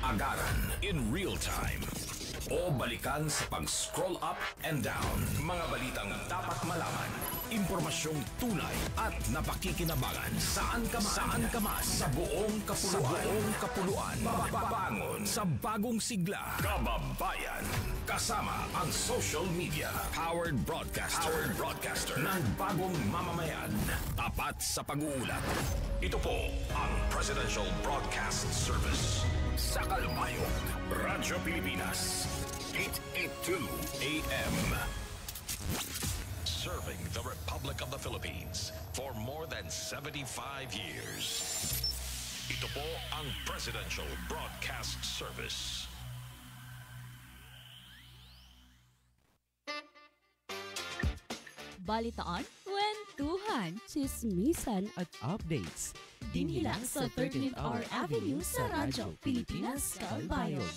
agaran in real time o balikan sa pag-scroll up and down. Mga balitang dapat malaman, impormasyong tunay at napakikinabangan saan ka man sa buong kapuluan. Mapapangon sa bagong sigla, Kababayan. Kasama ang social media, powered broadcaster ng bagong mamamayan. Tapat sa pag-uulat. Ito po ang Presidential Broadcast Service sa Kalbayog, Radyo Pilipinas, 882 AM. Serving the Republic of the Philippines for more than 75 years. Ito po ang Presidential Broadcast Service. Balitaan, kwentuhan, chismisan at updates. Dinhilang sa 13th Hour Avenue sa Radyo Pilipinas, Kalbayog.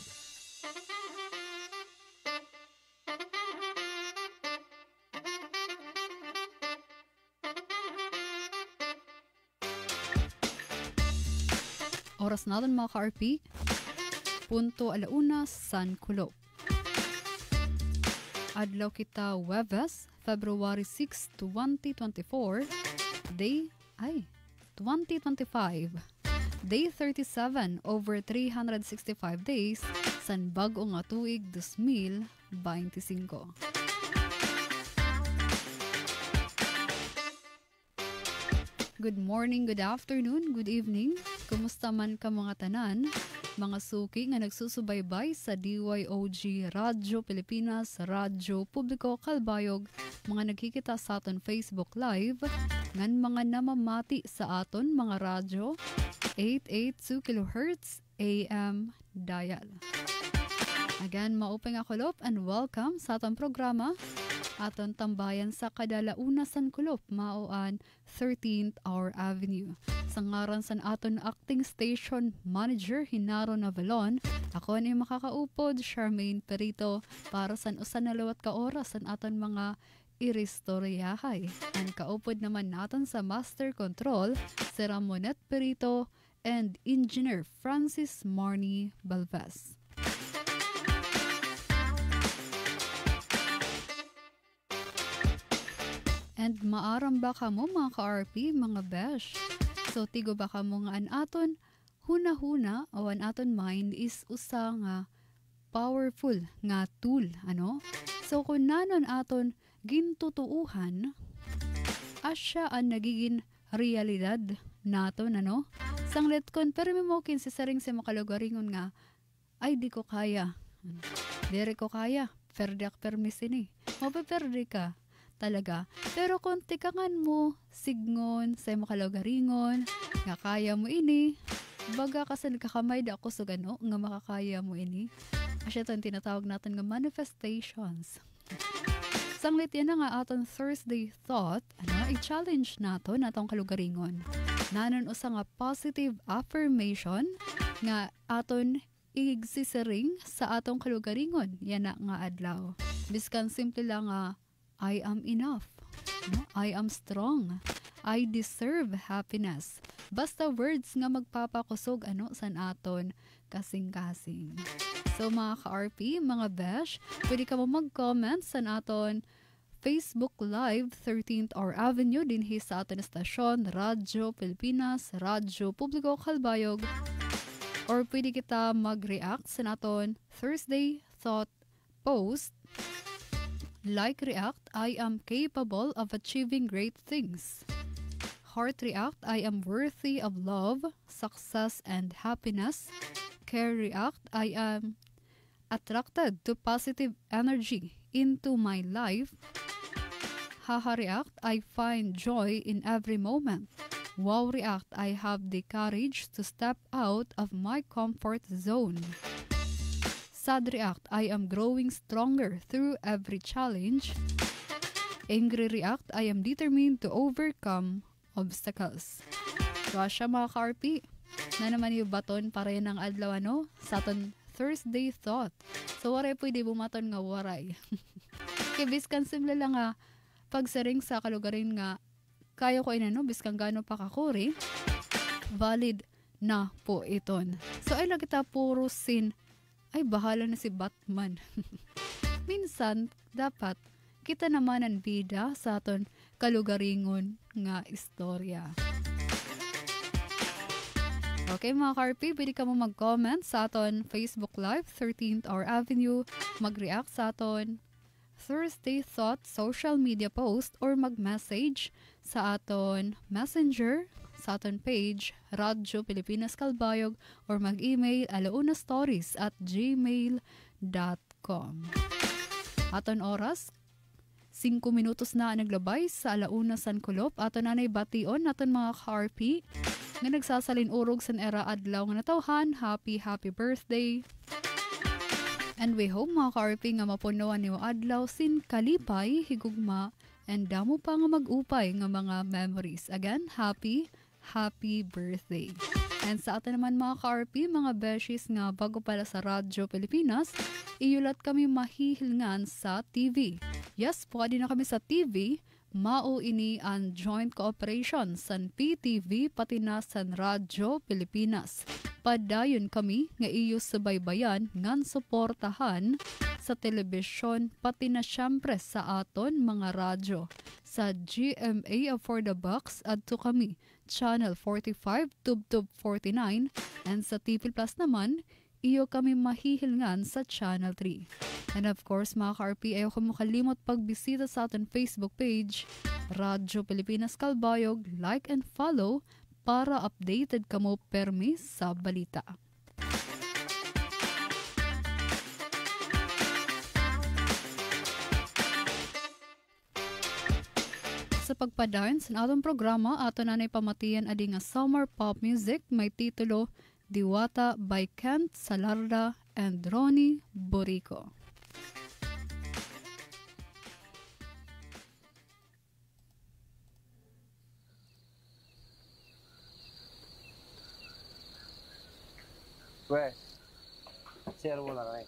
Oras natin mga ka-RP, punto 1:00 San Kulop. Adlaw kita Webes, February 6, 2024, Day 2025. Day 37 over 365 days san bag-o nga tuig 2025. Good morning, good afternoon, good evening. Kumusta man ka mga tanan? Mga suki nga nagsusubaybay sa DYOG Radyo Pilipinas, Radyo Publiko Kalbayog, mga nagkikita sa aton Facebook Live, ngan mga namamati sa aton mga radyo, 882 kHz AM dial. Again, maupay nga kulop and welcome sa aton programa, aton tambayan sa kadalauna san kulop, maoan 13th Hour Avenue. Sa ngaran san aton acting station manager Hinaro Navalon, ako ni makakaupod Charmaine Perito para san usan na lawat ka oras san aton mga iristoryahay. Ang kaupod naman natin sa Master Control si Ramonet Perito and Engineer Francis Marnie Balvas. And maaram ba ka mo mga ka-RP, mga besh? So tigo ba ka mo nga an aton huna-huna o an aton mind is usa nga powerful nga tool, ano? So kung nanon aton gintutuuhan, asya ang nagiging realidad naton, ano? Sanglet kon pero mo kin si saring sa makalugaringon nga, ay di ko kaya. Dere ko kaya, perdiak permisin eh. Mapaperde ka. Talaga. Pero kung tikangan mo, signon, sa makalagaringon, nga kaya mo ini, baga kasi nagkakamay da ako sa gano, nga makakaya mo ini. Asya ito tinatawag natin nga manifestations. Sanglit yan na nga aton Thursday thought, i-challenge nato natong kalugaringon. Nanon usa nga positive affirmation, nga aton igsisiring sa atong kalugaringon. Yan na nga adlaw. Biskan simple lang nga, I am enough. No? I am strong. I deserve happiness. Basta words nga magpapakusog san aton kasing-kasing. So mga ka-RP, mga besh, pwede ka mo mag-comment sa aton Facebook Live 13th Hour Avenue dinhi sa aton estasyon Radyo Pilipinas, Radyo Publiko Kalbayog. Or pwede kita mag-react sa aton Thursday Thought post. Like react, I am capable of achieving great things. Heart react, I am worthy of love, success, and happiness. Care react, I am attracted to positive energy into my life. Haha react, I find joy in every moment. Wow react, I have the courage to step out of my comfort zone. Sad react, I am growing stronger through every challenge. Angry react, I am determined to overcome obstacles. So asya mga ka-RP, na naman yung baton para yan ang adlaw sa aton Thursday thought. So waray pwede bumaton nga waray. Kaya biskan simple lang nga, pagsaring sa kalugarin nga, kaya ko biskan gano pa kakuri, valid na po iton. So ay lagi ta puro sin, ay bahala na si Batman. Minsan, dapat kita naman ang bida sa aton kalugaringon nga istorya. Okay mga ka-RP, pwede ka mo mag-comment sa aton Facebook Live, 13th Hour Avenue, mag-react sa aton Thursday Thought social media post or mag-message sa aton messenger, sa aton page, Radyo Pilipinas Kalbayog, or mag-email alaunastories@gmail.com. Aton oras, 5 minutos na naglabay sa alauna San Kulop. Aton nanay bation, aton mga ka-RP, nga nagsasalin urog sa era adlaw nga natawhan. Happy birthday! And we hope mga ka-RP nga mapunuan niyo adlaw sin kalipay, higugma, and damo pa nga mag-upay nga mga memories. Again, happy birthday! And sa atin naman mga ka-RP, mga beshies nga bago pala sa Radyo Pilipinas, iyulat kami mahihilngan sa TV. Yes, pwede na kami sa TV. Mao ini ang joint cooperation san PTV pati na san Radyo Pilipinas. Padayon kami nga iyo subaybayan ngan suportahan sa telebisyon pati na syempre sa aton mga radyo. Sa GMA for the Bucks adto kami Channel 45, Tubtub 49, and sa TV Plus naman iyo kami mahihilngan sa Channel 3. And of course, mga ka-RP, ayaw ko makalimot pagbisita sa ating Facebook page, Radyo Pilipinas Kalbayog, like and follow para updated ka mo permi sa balita. Sa pagpadayon sa atong programa, ato na pamatiyan adi nga summer pop music may titulo Diwata by Kent Salarda and Ronnie Borico. Weh, share mo na rin.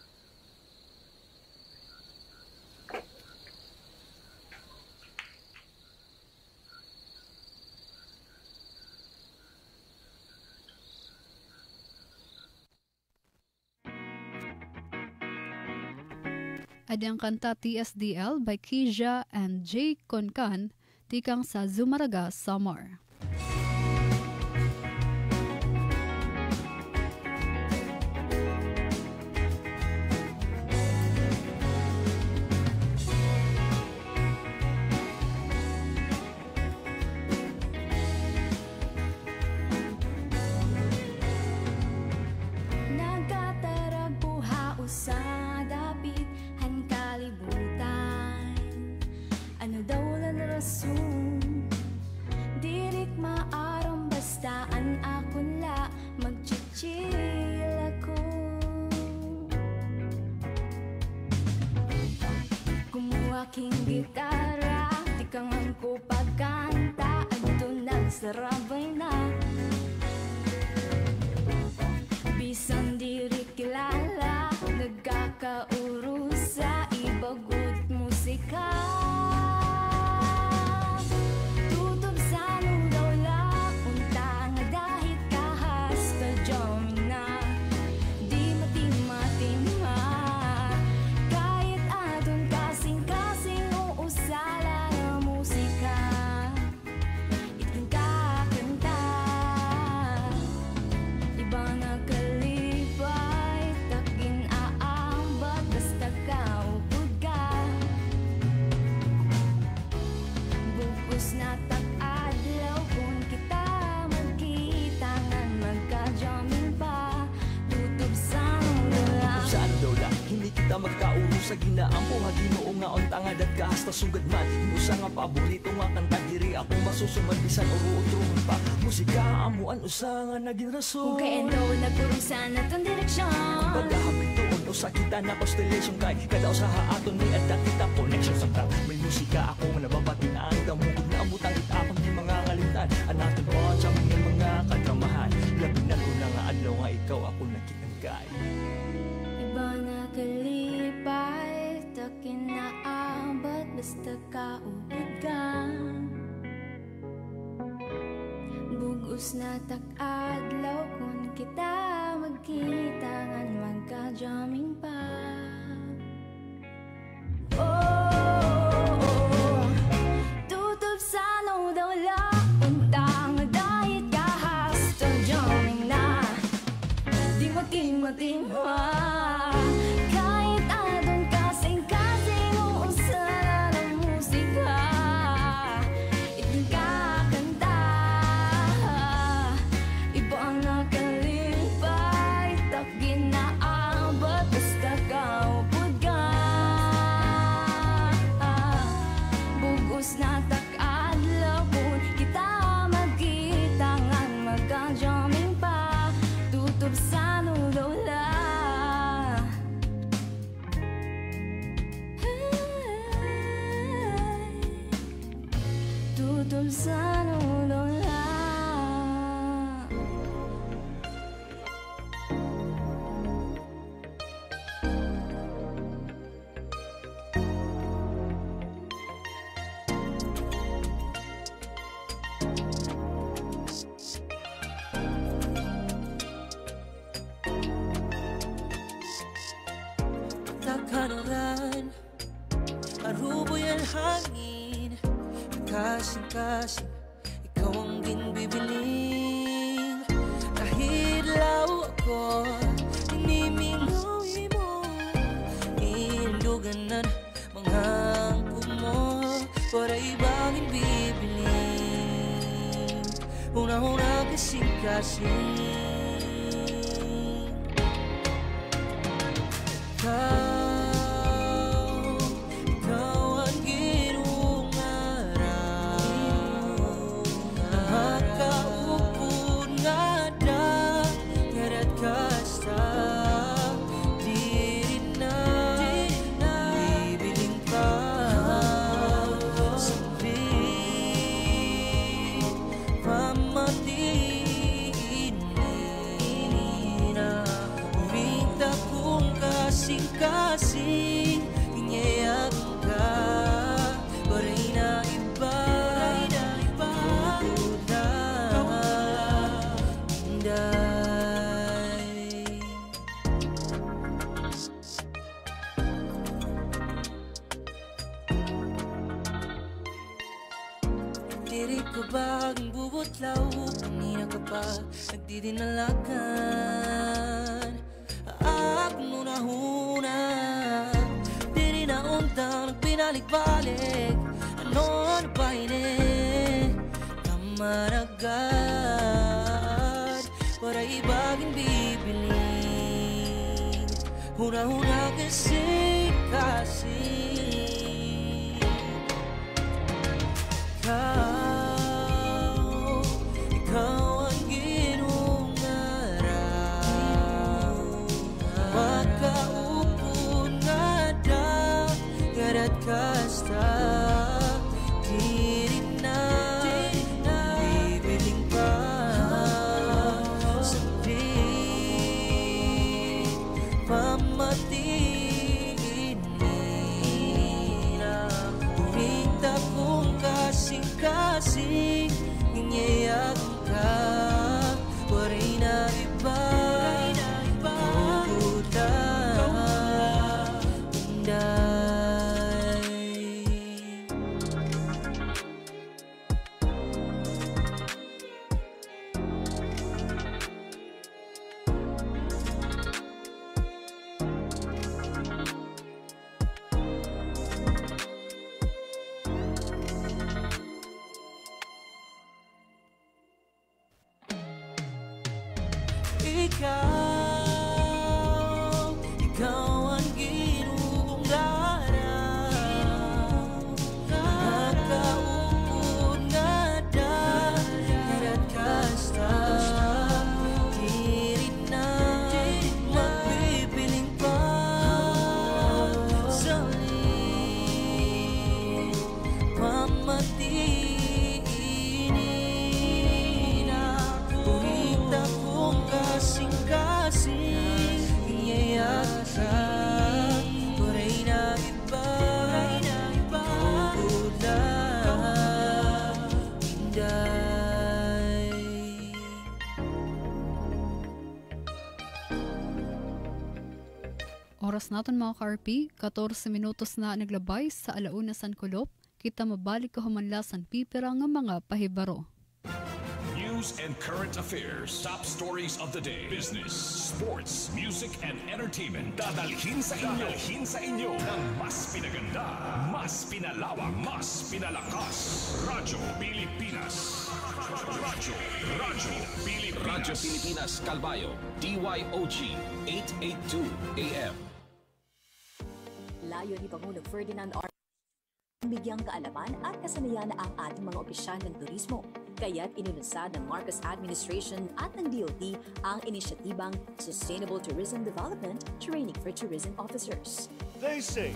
Adi ang kanta TSDL by Kija and Jay Concan, tikang sa Zumaraga Summer. Nagkatarag buha sa dapit han kalibutan. Ano daw lang rason? Dirik maaram bastaan akon la magchichil ako. Kumuha king gitara, di kang ko pagkanta, adto nagsarabay na. Bisan diri kilala, nagkakaurus sa ibagut musika. Tutob sa daw la, unta nga dahit kahas ka na. Di matima-tima, kahit aton kasing-kasing uusala na musika. Itin kakanta, iba na kalipay, takin aambat, basta kaupod ka. Bukos na tak-adlaw, kung kita magkita ngan magka-jamming pa, tutob sa nula. Saan daw la, hindi kita magkauro sa ginaampo Haginoo nga ontanga dat kahasta sugad man Inusa nga paborito nga kanta diri ako masusumad bisan uro-utruman pa Musika amuan usa nga naging rason Kung kay endo nagpurusan na tong direksyon. Pagkahabig doon usa kita na constellation kay kada usa haaton ni adda kita connection sa tang may musika ako nga nababatiin damugod na amutang itapang di mga kalimtan anaton po sa mga kadramahan labi na ko na nga adlaw nga ikaw ako nakitangkay Iba na kalipay, takin na abat, basta kaupod ka. Bugos na tak-adlaw, kung mating-mating kahit adon kasing-kasing uusan ng musika, itin kakanta. Iba ang nakalipay, tak ginaabot basta kaupod ka. Bugos na tak-adlaw kung kita magkita ngan magka-jamming pa, tutob sa nulola. Tutob sa nulola. Takanaran, aruboy ang hangin, kasing-kasing, ikaw ang ginbibiling. Kahit law ako, inimingawi mo, induganan, mga angko mo, para ibang ginbibiling. Una-una kasing-kasing, ikaw ang ginungaraw, makaupod nga da, ngarat kasta, di rin na bibiling pa, sabi, pamatiin na, uminta kung kasing-kasing, ingayak ka, paray na iba, bukod na hinday. Diri ka ba ang bubutlaw, kanina ka pa nagdidinalakan. Ako muna-huna, di rin na untang nagpinalik-balik. Ano na ba ini? Kamaragad, para ibagin bibiling. Huna-huna kasi ikaw ang ginungaraw, makaupod nga da, ngarat kasta, di rin na bibiling pa, sabi, pamatiin na, uminta kung kasing-kasing, ingayak ka, waray na iba, bukod na hinday. Ikaw ang ginungaraw, nakaupod nga da, ngarat kasta, di rin na magbibiling pa, saling pamatiin na, uhinta kung kasing-kasing, ingayak ka, waray na iba, bukod na hinday. Oras naton mga ka-RP, 14 minutos na naglabay sa alauna San Kulop, kita mabalik ko humanlasan pipira nga mga pahibaro. News news and current affairs, top stories of the day, business, sports, music, and entertainment. Dadalhin sa inyo ng mas pinaganda, mas pinalawak, mas pinalakas. Radyo Pilipinas. Radyo Pilipinas Calbayo, DYOG 882 AM. Layo ni Pangulong Ferdinand R. Bigyang kaalaman at kasanayan ang ating mga opisyal ng turismo. Kaya't inilunsad ng Marcos Administration at ng DOT ang inisyatibang Sustainable Tourism Development Training for Tourism Officers. They say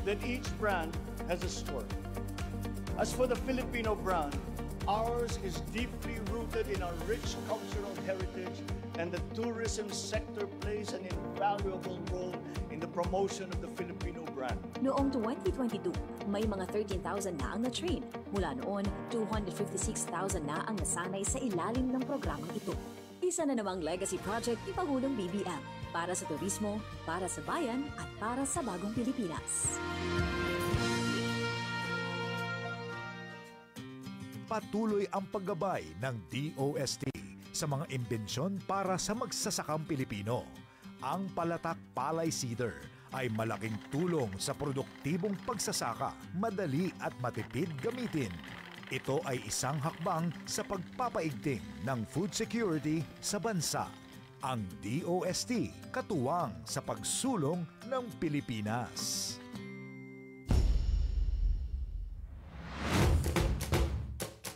that each brand has a story. As for the Filipino brand, ours is deeply rooted in our rich cultural heritage, and the tourism sector plays an invaluable role in the promotion of the Filipino brand. Noong 2022, may mga 13,000 na ang na-train. Mula noon, 256,000 na ang nasanay sa ilalim ng programang ito. Isa na namang legacy project ni Pangulong BBM para sa turismo, para sa bayan at para sa bagong Pilipinas. Patuloy ang paggabay ng DOST sa mga imbensyon para sa magsasakang Pilipino. Ang Palatak Palay Seeder ay malaking tulong sa produktibong pagsasaka, madali at matipid gamitin. Ito ay isang hakbang sa pagpapaigting ng food security sa bansa. Ang DOST katuwang sa pagsulong ng Pilipinas.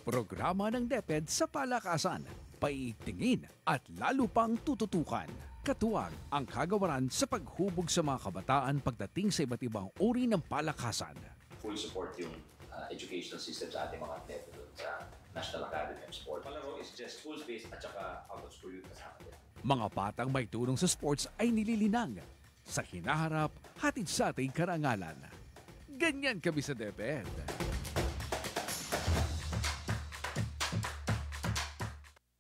Programa ng DepEd sa palakasan, paiigtingin at lalo pang tututukan. Katuwang ang kagawaran sa paghubog sa mga kabataan pagdating sa iba't ibang uri ng palakasan. Full support yung educational system sa ating mga atleta doon sa National Academy of Sport. Palaro is just school-based at saka out-of-school youth kasama din. Mga batang may tulong sa sports ay nililinang. Sa hinaharap, hatid sa ating karangalan. Ganyan kami sa DepEd.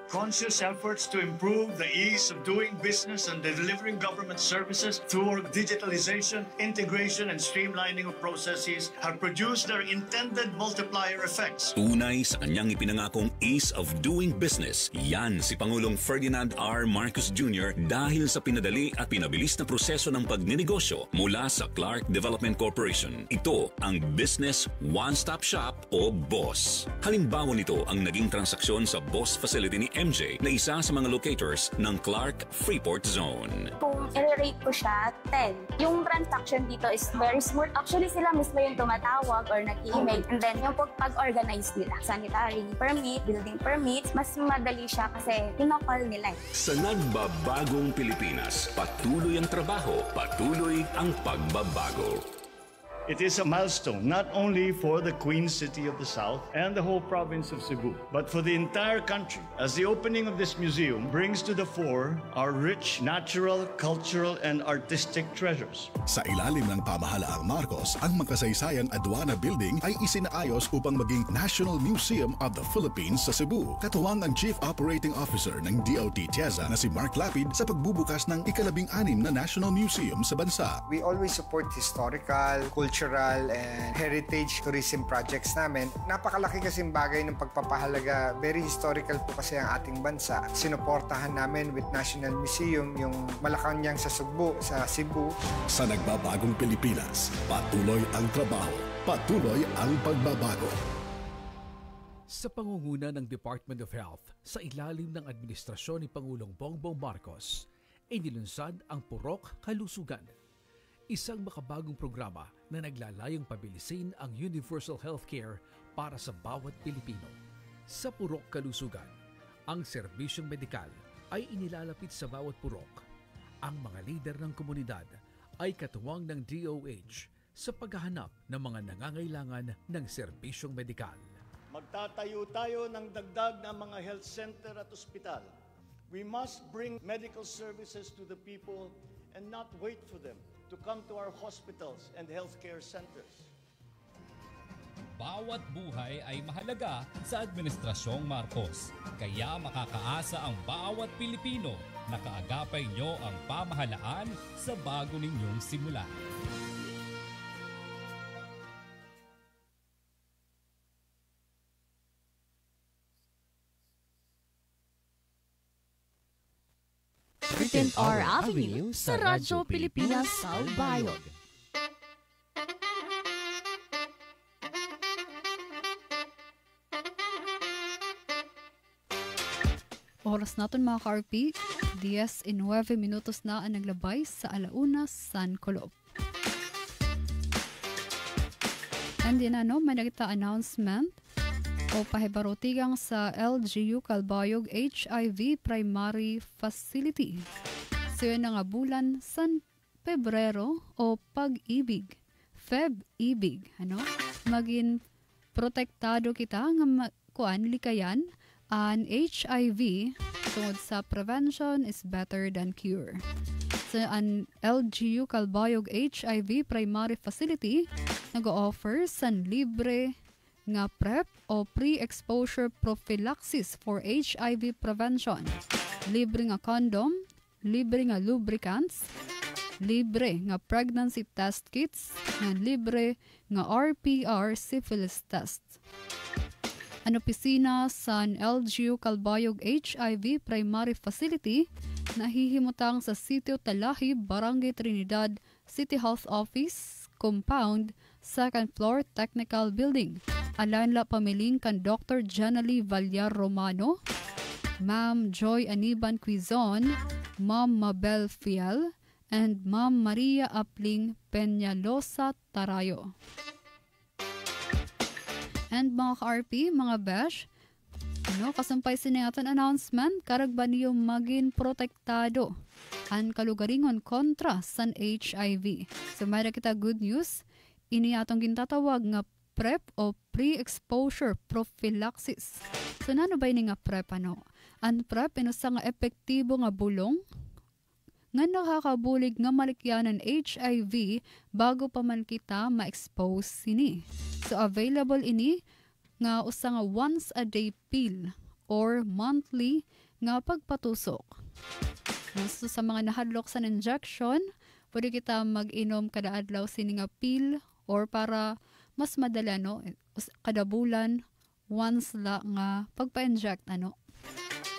Conscious efforts to improve the ease of doing business and delivering government services through digitalization, integration, and streamlining of processes have produced their intended multiplier effects. Tunay sa kanyang ipinangakong ease of doing business, yan si Pangulong Ferdinand R. Marcos Jr. dahil sa pinadali at pinabilis na proseso ng pagninegosyo mula sa Clark Development Corporation. Ito ang Business One-Stop Shop o BOSS. Halimbawa nito ang naging transaksyon sa BOSS facility ni MJ na isa sa mga locators ng Clark Freeport Zone. Kung i-rate ko siya, 10. Yung transaction dito is very smooth. Actually, sila mismo yung tumatawag or nag-email. And then, yung pag-organize nila. Sanitary permit, building permits, mas madali siya kasi tinokal nila. Sa nagbabagong Pilipinas, patuloy ang trabaho, patuloy ang pagbabago. It is a milestone not only for the Queen City of the South and the whole province of Cebu, but for the entire country, as the opening of this museum brings to the fore our rich natural, cultural, and artistic treasures. Sa ilalim ng pamahalaang Marcos, ang Magkasaysayang Aduana Building ay isinaayos upang maging National Museum of the Philippines sa Cebu. Katuwang ang Chief Operating Officer ng DOT TIEZA na si Mark Lapid sa pagbubukas ng ika-16 na National Museum sa bansa. We always support historical, cultural, and heritage tourism projects namin. Napakalaki kasing bagay ng pagpapahalaga. Very historical po kasi ang ating bansa. Sinuportahan namin with National Museum yung Malacanang sa Sugbo, sa Cebu. Sa nagbabagong Pilipinas, patuloy ang trabaho, patuloy ang pagbabago. Sa pangunguna ng Department of Health sa ilalim ng administrasyon ni Pangulong Bongbong Marcos, inilunsad ang Purok Kalusugan. Isang makabagong programa na naglalayong pabilisin ang universal healthcare para sa bawat Pilipino. Sa Purok Kalusugan, ang serbisyong medikal ay inilalapit sa bawat purok. Ang mga lider ng komunidad ay katuwang ng DOH sa paghahanap ng mga nangangailangan ng serbisyong medikal. Magtatayo tayo ng dagdag na mga health center at ospital. We must bring medical services to the people and not wait for them to come to our hospitals and healthcare centers. Bawat buhay ay mahalaga sa Administrasyong Marcos. Kaya makakaasa ang bawat Pilipino na kaagapay nyo ang pamahalaan sa bago ninyong simula. 13R Avenue sa Radyo Pilipinas Salbayog. Oras natin mga ka-RP, 10:09 minutos na ang naglabay sa Alauna, San Colob. And din may nakita announcement o pahibarotigang sa LGU Calbayog HIV Primary Facility. So yun nga bulan San Pebrero o Pag-ibig, Feb-ibig, maging protektado kita nga likayan ang HIV tungod sa prevention is better than cure. So, ang LGU Calbayog HIV Primary Facility nag-offer san libre nga PrEP o pre-exposure prophylaxis for HIV prevention. Libre nga condom, libre nga lubricants, libre nga pregnancy test kits, nga libre nga RPR syphilis test. Ang opisina sa LGU Calbayog HIV Primary Facility nahihimutang sa Sitio Talahib, Barangay Trinidad, City Health Office, Compound, 2nd floor, Technical Building. Alanla pamiling kan Dr. Jenalie Vallar Romano, Ma'am Joy Aniban Quizon, Ma'am Mabel Fiel, and Ma'am Maria Apling Peñalosa Tarayo. And mga ka-RP, mga besh, kasampay siningatan announcement, karag ba niyo maging protektado ang kalugaringon kontra sa HIV. So mayroon kita good news, ini atong gintatawag nga PrEP o pre-exposure prophylaxis. So nano ba ini nga PrEP Ang PrEP inusa nga epektibo nga bulong nga nakakabulig nga malikyanan HIV bago pa man kita ma-expose sini. So available ini nga usa nga once a day pill or monthly nga pagpatusok. So sa mga nahadlok sa injection, pwede kita mag-inom kada adlaw sini nga pill or para mas madala kada bulan once la nga pagpa-inject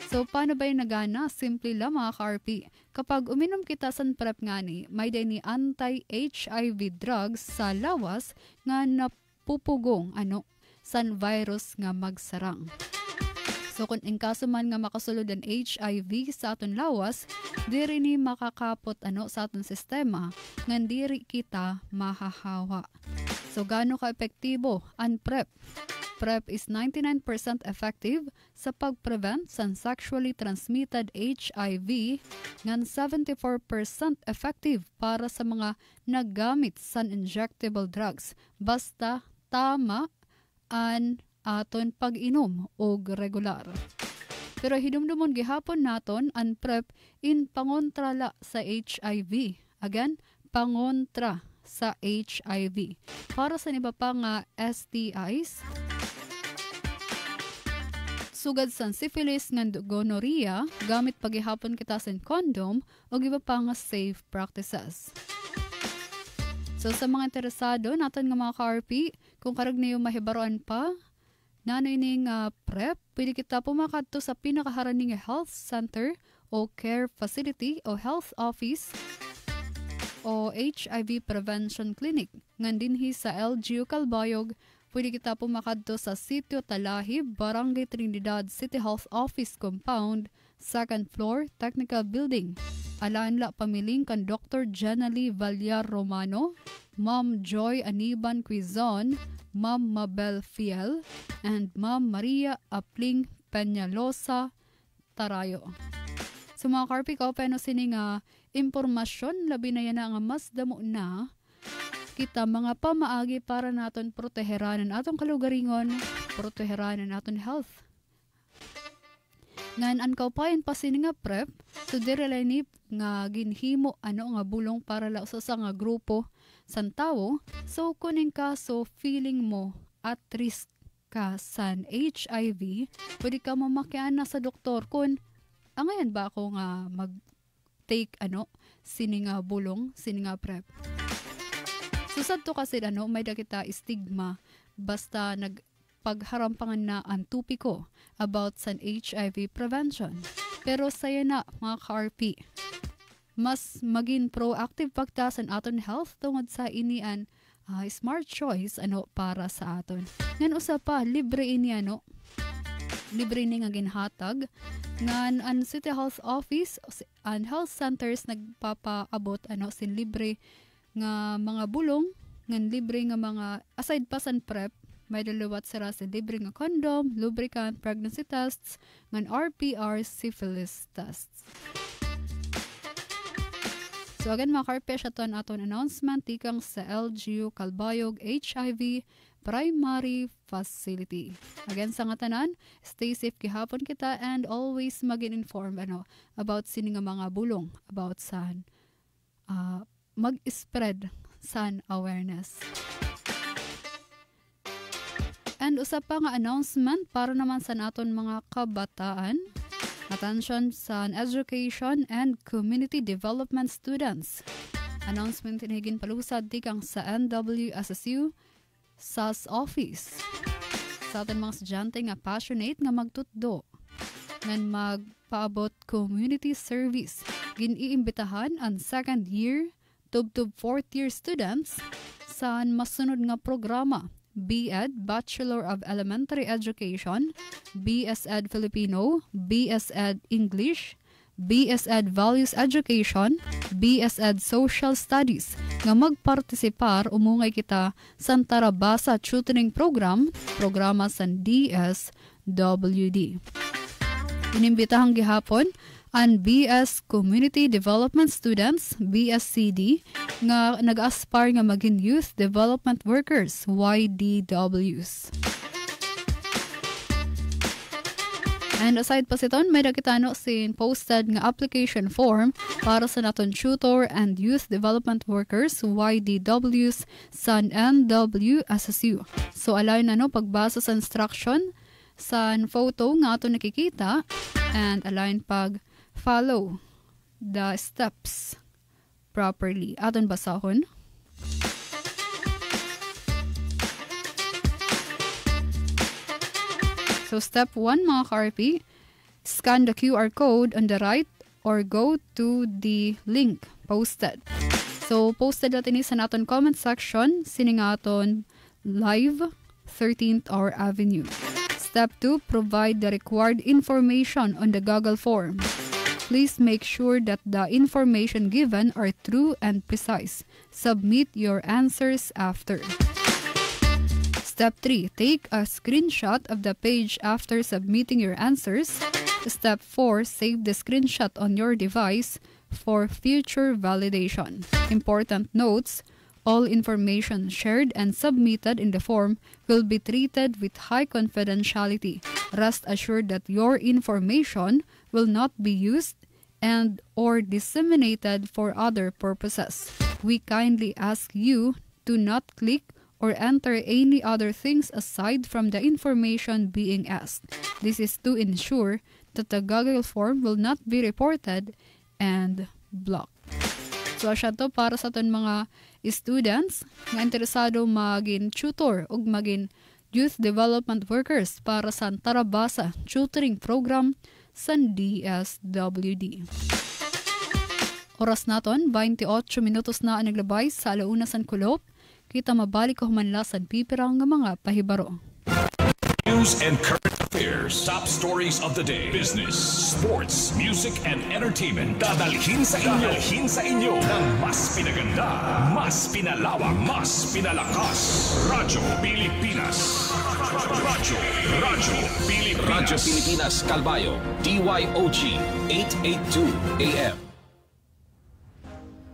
So, paano ba yung nagana? Simple lang mga ka-RP. Kapag uminom kita sa PrEP nga may day ni anti-HIV drugs sa lawas nga napupugong san virus nga magsarang. So, kung in kaso man nga makasulod ang HIV sa aton lawas, diri ni makakapot sa aton sistema nga diri kita mahahawa. So, gaano ka-epektibo ang PrEP? PrEP is 99% effective sa pag-prevent sa sexually transmitted HIV, ngan 74% effective para sa mga naggamit sa injectable drugs, basta tama ang aton pag-inom o regular. Pero hidumdumon gihapon naton ang PrEP in pangontra la sa HIV. Again, pangontra sa HIV. Para sa iba pa nga STIs, sugad sa syphilis nga gonorrhea, gamit paghihapon kita sa condom o iba pa nga safe practices. So sa mga interesado natin nga mga ka-RP, kung karag niyo mahibaroan pa, nanoy ning PrEP, pwede kita pumakadto sa pinakaharaning health center o care facility o health office o HIV prevention clinic. Ngandinhi sa LGU Calbayog, pwede kita pumakadto sa Sitio Talahib, Barangay Trinidad, City Health Office Compound, 2nd floor, Technical Building. Alanla pamiling kan Dr. Jenalie Vallar Romano, Ma'am Joy Aniban Quizon, Ma'am Mabel Fiel, and Ma'am Maria Apling Peñalosa Tarayo. So mga karpi ko, sining impormasyon, labi na yan nga mas damo na kita mga pamaagi para naton proteheranan atong kalugaringon, proteheranan aton health. Ngan an kaupayan pa sini nga PrEP, so direlay ni nga ginhimo nga bulong para la sa nga grupo san tawo. So kuning ka so feeling mo at risk ka san HIV, pwede ka mamakiana sa doktor kun angayan ba ako nga mag-take sini nga bulong, sini nga PrEP. Susad to kasi may dakita stigma basta nagpagharampangan na ang tupiko about sa HIV prevention. Pero saya na mga ka-RP, mas maging proactive pagtasan aton health tungod sa inian smart choice para sa aton. Ngan usa pa libre ini libre ni nga ginhatag ngan ang City Health Office and health centers nagpapaabot sin libre nga mga bulong ngan libre nga mga aside pa san prep may duluwat sira sa libre nga condom, lubricant, pregnancy tests ngan RPR syphilis tests. So again mga karpe, siya to aton announcement tikang sa LGU Calbayog HIV Primary Facility. Again sa nga tanan, stay safe gihapon kita and always mag-inform about sini nga mga bulong about san mag-spread san awareness. And usa pa nga announcement para naman sa naton mga kabataan. Attention sa education and community development students. Announcement tinigin palusad tikang sa NWSSU SAS office. Sa ating mga estudyante nga passionate nga magtutdo ngan magpaabot community service. Giniimbitahan ang second year tub-tub fourth year students sa masunod nga programa. BEd, Bachelor of Elementary Education, BSEd Filipino, BSEd English, BSEd Values Education, BSEd Social Studies nga magpartisipar umungay kita sa Tarabasa Tutoring Program, programa sa DSWD. Inimbitahang gihapon ang BS Community Development Students, BSCD, nga nag-aspire nga maging Youth Development Workers, YDWs. And aside pa siton, may nakitano sin posted nga application form para sa naton tutor and Youth Development Workers, YDWs, sa NWSSU. So alay na pagbasa sa instruction sa photo nga ato nakikita and align follow the steps properly. Aton basahon. So step 1 mga ka-RP, scan the QR code on the right or go to the link posted. So posted natin sa naton comment section sining aton live 13th Hour Avenue. Step 2, provide the required information on the Google form. Please make sure that the information given are true and precise. Submit your answers after. Step 3, take a screenshot of the page after submitting your answers. Step 4, save the screenshot on your device for future validation. Important notes: all information shared and submitted in the form will be treated with high confidentiality. Rest assured that your information will not be used and or disseminated for other purposes. We kindly ask you to not click or enter any other things aside from the information being asked. This is to ensure that the Google form will not be reported and blocked. So siya to para sa aton mga students nga interesado maging tutor o maging youth development workers para sa Tarabasa Tutoring Program sa DSWD. Oras naton, 28 minutos na ang naglabay sa alauna san kulop. Kita mabalik ko humanla sa pipirang nga mga pahibaro. News and current affairs, top stories of the day, business, sports, music, and entertainment. Dadalhin sa inyo ng mas pinaganda, mas pinalawak, mas pinalakas. Radyo Pilipinas. Radyo Pilipinas Calbayog, DYOG 882 AM.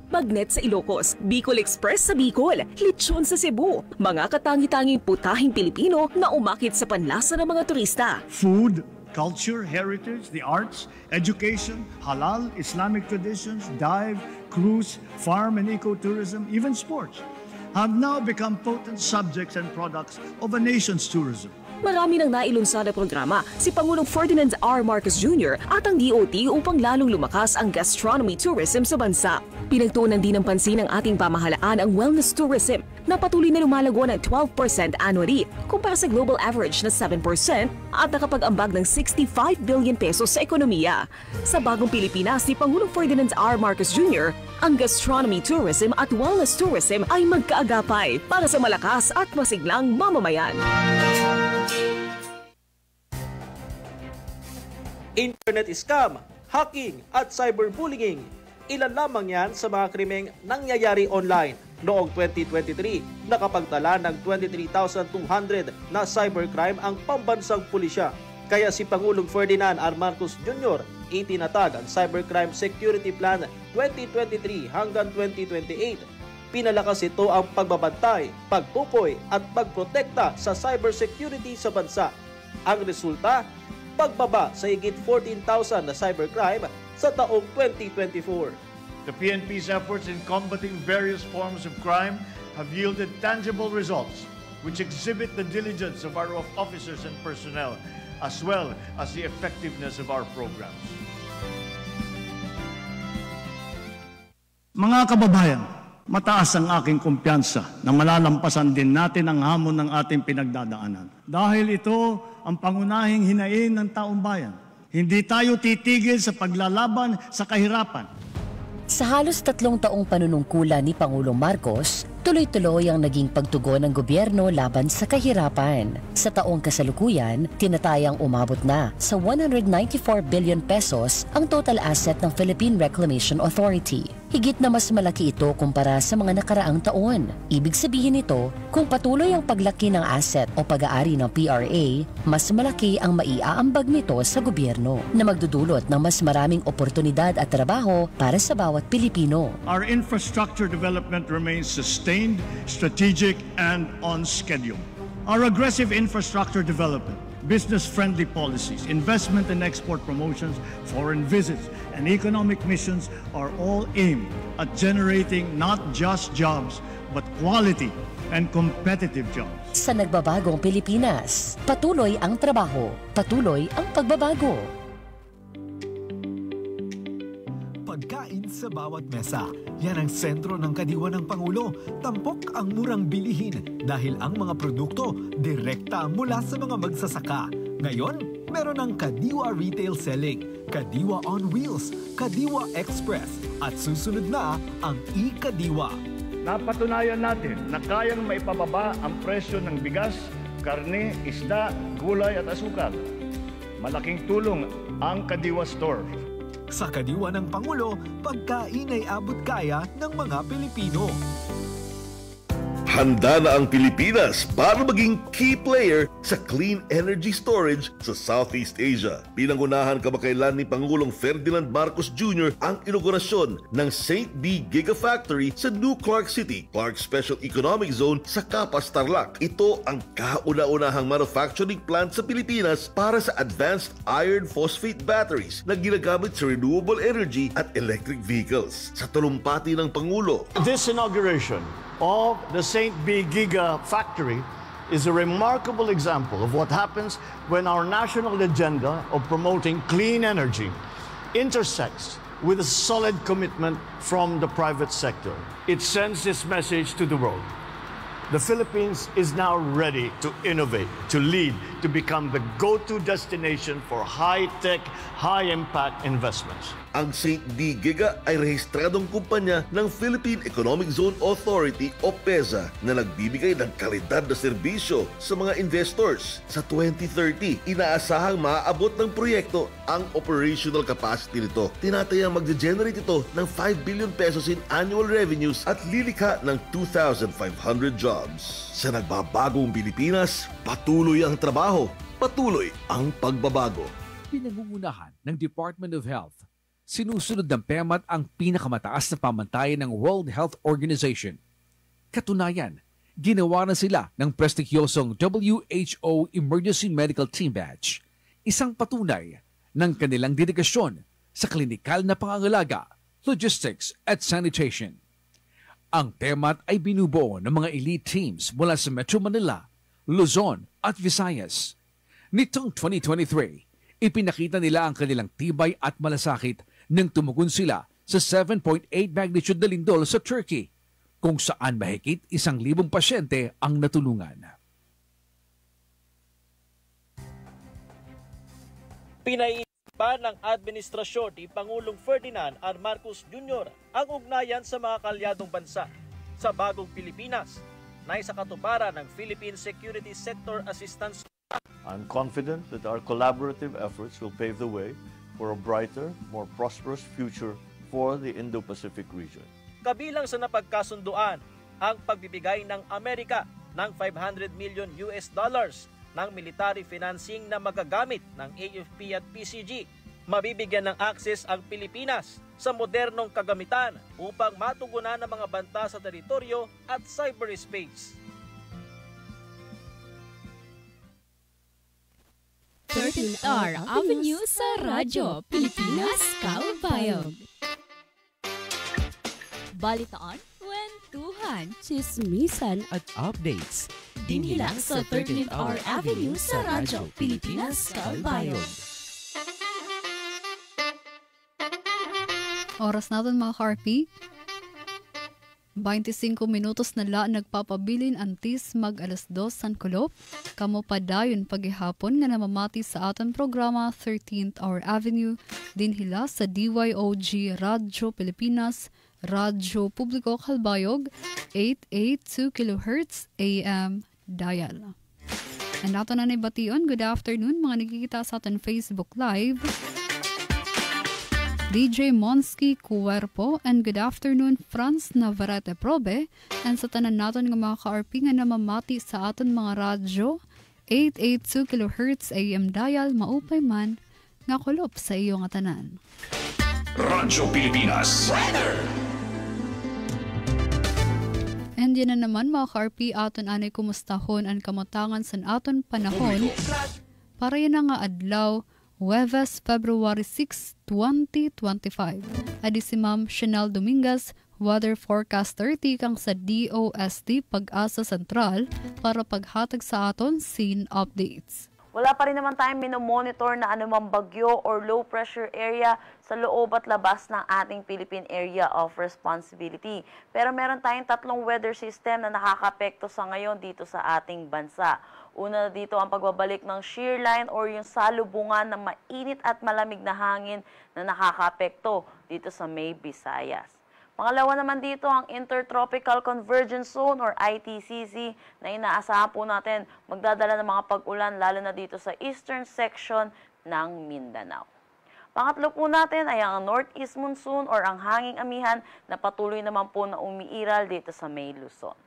Magnet sa Ilocos, Bicol Express sa Bicol, Lechon sa Cebu, mga katangi-tanging putahing Pilipino na umakit sa panlasa ng mga turista. Food, culture, heritage, the arts, education, halal, Islamic traditions, dive, cruise, farm and ecotourism, even sports have now become potent subjects and products of a nation's tourism. Marami nang nailunsad na programa si Pangulong Ferdinand R. Marcos Jr. at ang DOT upang lalong lumakas ang gastronomy tourism sa bansa. Pinagtuunan din ng pansin ng ating pamahalaan ang wellness tourism na patuloy na lumalago ng 12% annually kumpara sa global average na 7% at nakapag-ambag ng 65 billion pesos sa ekonomiya. Sa bagong Pilipinas ni Pangulong Ferdinand R. Marcos Jr., ang gastronomy tourism at wellness tourism ay magkaagapay para sa malakas at masiglang mamamayan. Internet scam, hacking at cyberbullying. Ilan lamang yan sa mga krimeng nangyayari online. Noong 2023, nakapagtala ng 23,200 na cybercrime ang pambansang pulisya. Kaya si Pangulong Ferdinand R. Marcos Jr. itinatag ang Cybercrime Security Plan 2023 hanggang 2028. Pinalakas ito ang pagbabantay, pagtukoy at pagprotekta sa cybersecurity sa bansa. Ang resulta, pagbaba sa higit 14,000 na cybercrime sa taong 2024. The PNP's efforts in combating various forms of crime have yielded tangible results which exhibit the diligence of our officers and personnel as well as the effectiveness of our programs. Mga kababayan, mataas ang aking kumpiyansa na malalampasan din natin ang hamon ng ating pinagdadaanan. Dahil ito ang pangunahing hinain ng taong bayan. Hindi tayo titigil sa paglalaban sa kahirapan. Sa halos 3 taong panunungkulan ni Pangulong Marcos, tuloy-tuloy ang naging pagtugon ng gobyerno laban sa kahirapan. Sa taong kasalukuyan, tinatayang umabot na sa 194 billion pesos ang total asset ng Philippine Reclamation Authority. Higit na mas malaki ito kumpara sa mga nakaraang taon. Ibig sabihin nito, kung patuloy ang paglaki ng asset o pag-aari ng PRA, mas malaki ang maiaambag nito sa gobyerno na magdudulot ng mas maraming oportunidad at trabaho para sa bawat Pilipino. Our infrastructure development remains sustained, strategic, and on schedule. Our aggressive infrastructure development, business-friendly policies, investment and export promotions, foreign visits, and economic missions are all aimed at generating not just jobs, but quality and competitive jobs. Sa nagbabagong Pilipinas, patuloy ang trabaho, patuloy ang pagbabago. Pagkain sa bawat mesa. Yan ang sentro ng kadiwa ng Pangulo. Tampok ang murang bilihin dahil ang mga produkto direkta mula sa mga magsasaka. Ngayon, meron ang Kadiwa Retail Selling, Kadiwa on Wheels, Kadiwa Express at susunod na ang e-Kadiwa. Napatunayan natin na kayang maipababa ang presyo ng bigas, karne, isda, gulay at asukal. Malaking tulong ang Kadiwa Store. Sa kadiwa ng Pangulo, pagkain ay abot kaya ng mga Pilipino. Handa na ang Pilipinas para maging key player sa clean energy storage sa Southeast Asia. Pinangunahan kamakailan ni Pangulong Ferdinand Marcos Jr. ang inaugurasyon ng St. B Gigafactory sa New Clark City, Clark Special Economic Zone sa Capas, Tarlac. Ito ang kauna-unahang manufacturing plant sa Pilipinas para sa advanced iron phosphate batteries na ginagamit sa renewable energy at electric vehicles. Sa talumpati ng Pangulo, This inauguration of the St. B Giga Factory is a remarkable example of what happens when our national agenda of promoting clean energy intersects with a solid commitment from the private sector. It sends this message to the world. The Philippines is now ready to innovate, to lead, to become the go-to destination for high-tech, high-impact investments. Ang St. B Giga ay rehistradong kumpanya ng Philippine Economic Zone Authority o PEZA na nagbibigay ng kalidad na serbisyo sa mga investors. Sa 2030, inaasahang maaabot ng proyekto ang operational capacity nito. Tinatayang magge-generate ito ng 5 billion pesos in annual revenues at lilikha ng 2,500 jobs. Sa nagbabagong Pilipinas, patuloy ang trabaho, patuloy ang pagbabago. Pinangungunahan ng Department of Health, sinusunod ng PEMAT ang pinakamataas na pamantayan ng World Health Organization. Katunayan, ginawa na sila ng prestigyosong WHO Emergency Medical Team Badge, isang patunay ng kanilang dedikasyon sa klinikal na pangangalaga, logistics at sanitation. Ang PEMAT ay binubuo ng mga elite teams mula sa Metro Manila, Luzon at Visayas. Nitong 2023, ipinakita nila ang kanilang tibay at malasakit nang tumugon sila sa 7.8 magnitude na lindol sa Turkey. kung saan mahigit 1,000 pasyente ang natulungan. Pinaiisipan ng administrasyon ni Pangulong Ferdinand R. Marcos Jr. ang ugnayan sa mga kalyadong bansa sa bagong Pilipinas na sa katuparan ng Philippine Security Sector Assistance. I'm confident that our collaborative efforts will pave the way for a brighter, more prosperous future for the Indo-Pacific region. Kabilang sa napagkasunduan ang pagbibigay ng Amerika ng $500 million ng military financing na magagamit ng AFP at PCG. Mabibigyan ng access ang Pilipinas sa modernong kagamitan upang matugunan ang mga banta sa teritoryo at cyberspace. 13th Hour Avenue sa Radyo Pilipinas Kabayog. Balitaan, kwentuhan, chismisan at updates. Dinhi lang sa 13th Hour Avenue sa Radyo Pilipinas Kabayog. Oras natin mga ka-RP. 25 minutos na la nagpapabilin antis mag alas 2 San Kulop. Kamo pa dayon paghihapon nga namamati sa aton programa 13th Hour Avenue dinhila sa DYOG Radyo Pilipinas, Radyo Publiko Kalbayog, 882 kHz AM dial. And nato na bation, good afternoon mga nakikita sa aton Facebook Live. DJ Monsky Cuerpo, and good afternoon Franz Navarrete Probe, and sa tanan naton nga mga ka-RP nga namamati sa aton mga radyo 882 kHz AM dial maupay man nga kulop sa iyo nga tanan. Radyo Pilipinas Weather. And yan na naman mga ka-RP aton anay kumustahon ang kamutangan sa aton panahon para yan nga adlaw Huwebes, February 6, 2025. Adi si Ma'am Chanel Dominguez, weather forecaster tikang sa DOST Pag-asa Sentral para paghatag sa aton scene updates. Wala pa rin naman tayong minomonitor na anumang bagyo or low pressure area sa loob at labas ng ating Philippine Area of Responsibility. Pero meron tayong 3 weather system na nakakapekto sa ngayon dito sa ating bansa. Una dito ang pagbabalik ng shear line or yung salubungan ng mainit at malamig na hangin na nakakapekto dito sa May Visayas. Pangalawa naman dito ang Intertropical Convergence Zone or ITCZ na inaasahan po natin magdadala ng mga pag-ulan lalo na dito sa eastern section ng Mindanao. Pangatlo po natin ay ang Northeast Monsoon or ang hanging amihan na patuloy naman po na umiiral dito sa May Luzon.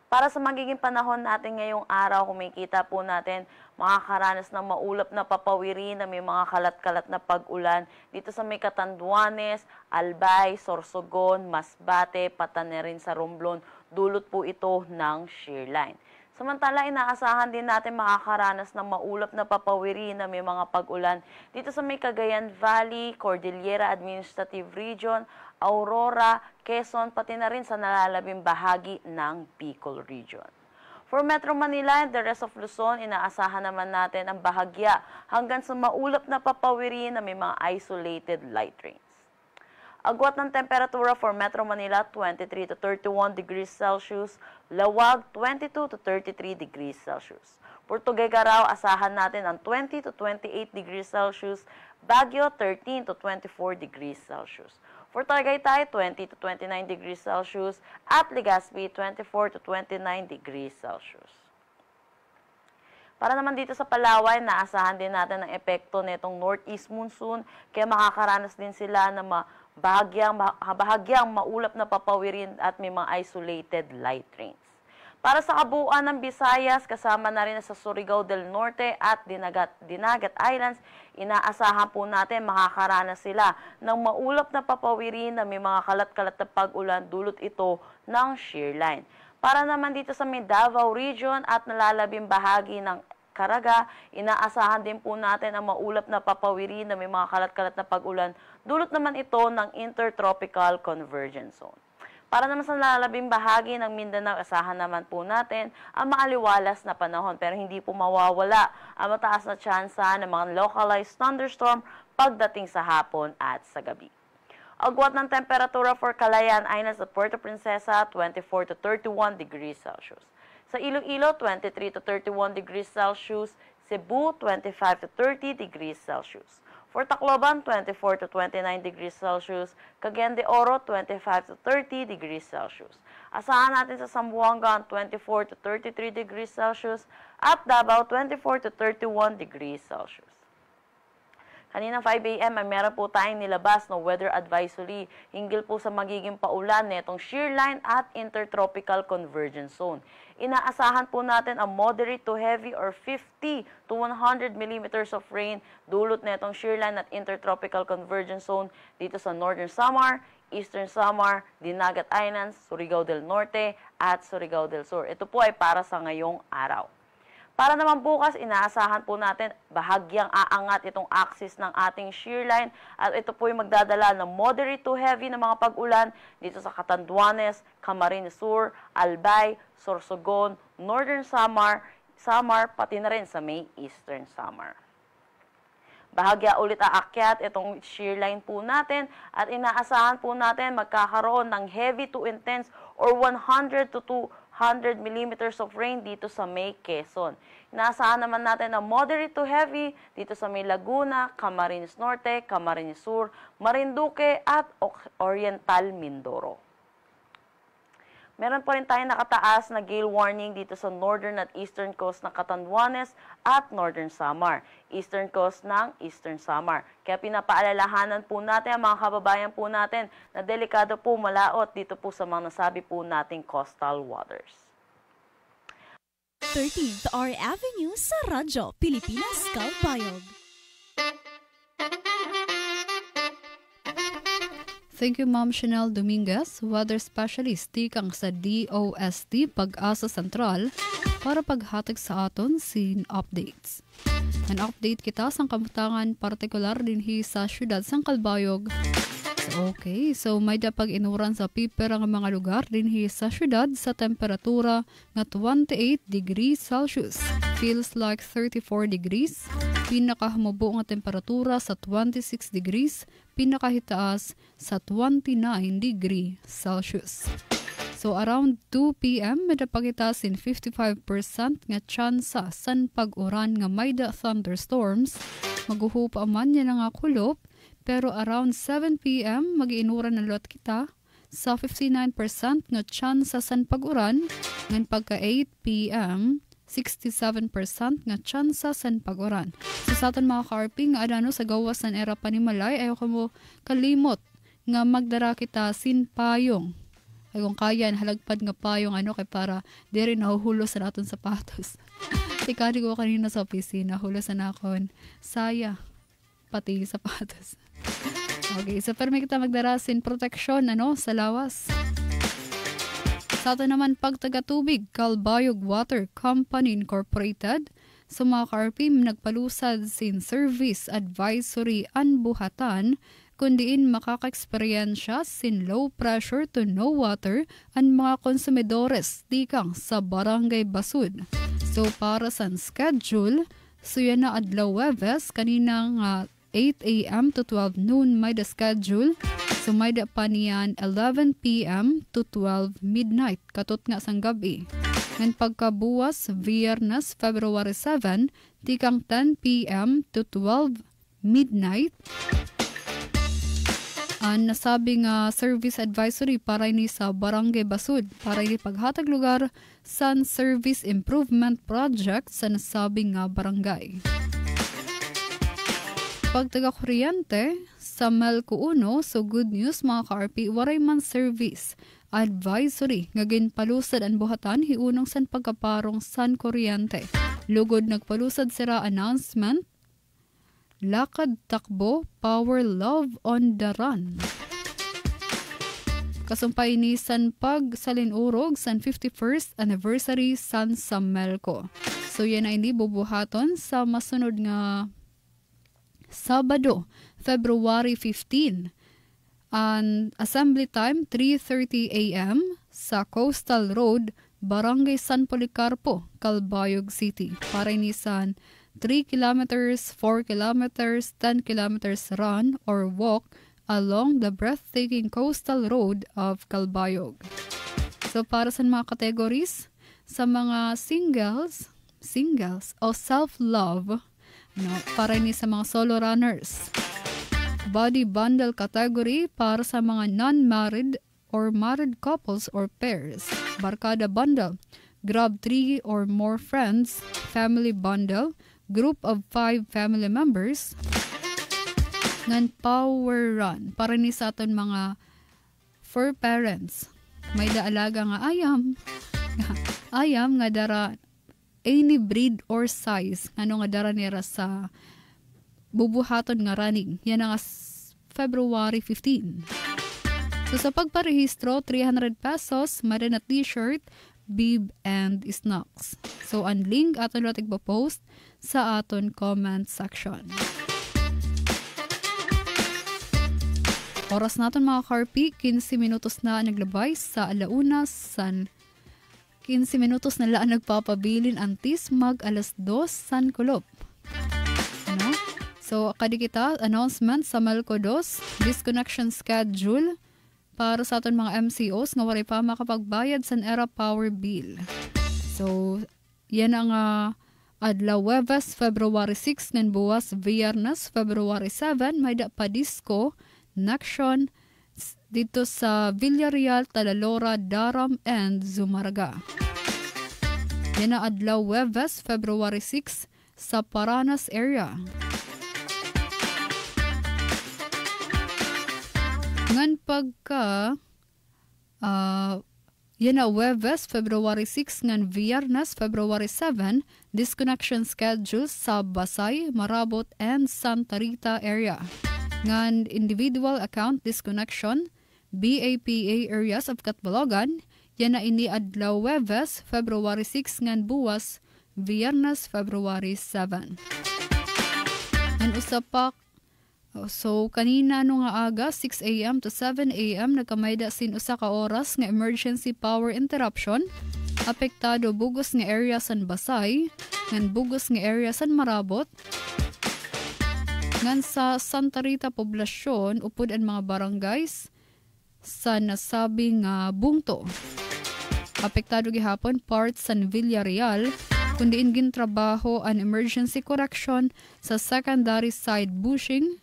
Para sa magiging panahon natin ngayong araw, kumikita po natin makakaranas ng maulap na papawiri na may mga kalat-kalat na pag-ulan dito sa may Catanduanes, Albay, Sorsogon, Masbate, Patanerin sa Romblon. Dulot po ito ng shear line. Samantala, inaasahan din natin makakaranas ng maulap na papawiri na may mga pag-ulan dito sa may Cagayan Valley, Cordillera Administrative Region, Aurora, Quezon, pati na rin sa nalalabing bahagi ng Bicol Region. For Metro Manila and the rest of Luzon, inaasahan naman natin ang bahagya hanggang sa maulap na papawiri na may mga isolated light rains. Agwat ng temperatura for Metro Manila, 23 to 31 degrees Celsius. Lawag, 22 to 33 degrees Celsius. For Tuguegarao, asahan natin ang 20 to 28 degrees Celsius. Baguio, 13 to 24 degrees Celsius. For Tagaytay, 20 to 29 degrees Celsius. At Legazpi, 24 to 29 degrees Celsius. Para naman dito sa Palawan, naasahan din natin ang epekto nitong Northeast Monsoon, kaya makakaranas din sila ng bahagyang maulap na papawirin at may mga isolated light rains. Para sa kabuuan ng Visayas, kasama na rin sa Surigao del Norte at Dinagat Islands, inaasahan po natin makakaranas sila ng maulap na papawirin na may mga kalat-kalat na pag-ulan, dulot ito ng shear line. Para naman dito sa Davao Region at nalalabing bahagi ng Caraga, inaasahan din po natin ang maulap na papawiri na may mga kalat-kalat na pag-ulan. Dulot naman ito ng Intertropical Convergence Zone. Para naman sa nalalabing bahagi ng Mindanao, asahan naman po natin ang maaliwalas na panahon. Pero hindi po mawawala ang mataas na tsansa ng mga localized thunderstorm pagdating sa hapon at sa gabi. Agwat ng temperatura for Calayan Islands at Puerto Princesa, 24 to 31 degrees Celsius. Sa Iloilo, 23 to 31 degrees Celsius. Cebu, 25 to 30 degrees Celsius. For Tacloban, 24 to 29 degrees Celsius. Cagayan de Oro, 25 to 30 degrees Celsius. Asahan natin sa Zamboanga, 24 to 33 degrees Celsius. At Davao, 24 to 31 degrees Celsius. Kanina 5 a.m. ay meron po tayong nilabas na weather advisory hinggil po sa magiging paulan netong shear line at intertropical convergence zone. Inaasahan po natin ang moderate to heavy or 50 to 100 millimeters of rain dulot netong shear line at intertropical convergence zone dito sa Northern Samar, Eastern Samar, Dinagat Islands, Surigao del Norte at Surigao del Sur. Ito po ay para sa ngayong araw. Para naman bukas, inaasahan po natin bahagyang aangat itong axis ng ating shear line at ito po yung magdadala ng moderate to heavy na mga pag-ulan dito sa Catanduanes, Camarines Sur, Albay, Sorsogon, Northern Samar, pati na rin sa may Eastern Samar. Bahagya ulit aakyat itong shear line po natin at inaasahan po natin magkakaroon ng heavy to intense or 100 to 200 millimeters of rain dito sa may Quezon. Inaasahan naman natin na moderate to heavy dito sa may Laguna, Camarines Norte, Camarines Sur, Marinduque at Oriental Mindoro. Meron pa rin tayong nakataas na gale warning dito sa northern at eastern coast ng Catanduanes at northern Samar, eastern coast ng eastern Samar. Kaya pinapaalalahanan po natin ang mga kababayan po natin na delikado po malaot dito po sa mga nasabi po nating coastal waters. 13th R Avenue sa Radyo Pilipinas Kalbayog. Thank you, Ma'am Chanel Dominguez, weather specialist tikang sa DOST Pag-asa Sentral para paghatag sa aton sin updates. An update kita sa kamutangan partikular din sa syudad sang Kalbayog. So may dapag inuran sa piper ang mga lugar din sa syudad sa temperatura nga 28 degrees Celsius. Feels like 34 degrees. Pinakahumubo nga temperatura sa 26 degrees. Pinakahitaas sa 29 degree Celsius. So around 2 p.m. may dapagitasin 55% nga tsansa san pag-uran nga may da thunderstorms. Maguhupa man yan nga kulop. Pero around 7 p.m. mag-iinuran na lot kita sa 59% nga tsansa san pag-uran. Ngan pagka 8 p.m. 67% nga tsansa san pag-uran. So sa aton mga karping nga adano sa gawas ng era panimalay, ayaw ko mo kalimot nga magdara kita sin payong. Ay kung kaya, halagpad nga payong kay para di rin nahuhulo sa naton sapatos. Ikari ko kanina sa opisina, hulo sa nakon. Saya, pati sapatos. Okay, so pero may kita magdara sin proteksyon sa lawas. Sa ato naman pagtagatubig, Kalbayog Water Company Incorporated, sa mga karpim nagpalusad sin service advisory an buhatan, kundiin makaka-eksperyensya sin low pressure to no water ang mga konsumidores tikang sa Barangay Basud. So para sa schedule, so yan na adlaw Webes, kaninang 8 a.m. to 12 noon may the schedule. So may da pa niyan 11 p.m. to 12 midnight katot nga sang gabi. Ngan pagkabuwas Viernes February 7 tikang 10 p.m. to 12 midnight. Nasabi nga service advisory para ini sa Barangay Basud para ini paghatag lugar sa service improvement project sa nasabing nga barangay. Pagtaga-kuryente sa Melco 1, so good news mga ka-RP, waray man service advisory nga ginpalusad ang buhatan hiunong san pagkaparong san kuryente. Lugod nagpalusad sira announcement, lakad takbo, power love on the run. Kasumpay ni san pag salinurog san 51st anniversary san sa Melco. So yan ay hindi bubuhaton sa masunod nga Sabado, February 15. And assembly time 3:30 a.m. sa Coastal Road, Barangay San Policarpo, Calbayog City. Para inisan 3 kilometers, 4 kilometers, 10 kilometers run or walk along the breathtaking coastal road of Calbayog. So para sa mga categories, sa mga singles o self-love, para ni sa mga solo runners. Body bundle category para sa mga non-married or married couples or pairs. Barkada bundle, grab 3 or more friends. Family bundle, group of 5 family members. Ngan power run, para ni sa aton mga fur parents. May daalaga nga ayam nga dara any breed or size ngano nga dara nira sa bubuhaton nga running. Yan nga February 15. So sa pagparehistro, 300 pesos, mare na t-shirt, bib, and snacks. So ang link aton natin post sa aton comment section. Oras naton mga Karpi, 15 minutos na naglabay sa alauna san 15 minutos na laan nagpapabilin antis mag alas 2 san kulop. So, kadi kita, announcement sa Melco 2, disconnection schedule para sa aton mga MCOs nga wala pa makapagbayad sa ERA power bill. So, yan ang adlaw Huwebes, February 6, ngan buwas Viernes, February 7, may da pa disco, Naction, dito sa Villarreal, Talalora, Daram, and Zumaraga. Yan ang adlaw Huwebes, February 6, sa Paranas area. Ngan pagka yan na Huwebes, February 6, ngan Viernes, February 7, disconnection schedule sa Basay, Marabot, and Santa Rita area. Ngan individual account disconnection, BAPA areas of Catbalogan, yan na ini adlaw Huwebes, February 6, ngan buwas, Viernes, February 7. Ngan usapak, so kanina no nga aga 6 a.m. to 7 a.m. nagkamayda sin usa ka oras nga emergency power interruption. Apektado bugos nga area san Basay, ngan bugos nga area san Marabot. Ngan sa Santa Rita poblasyon upod ang mga barangays sa nasabing bungto. Apektado gihapon parts san Villarreal kundi ingin trabaho an emergency correction sa secondary side bushing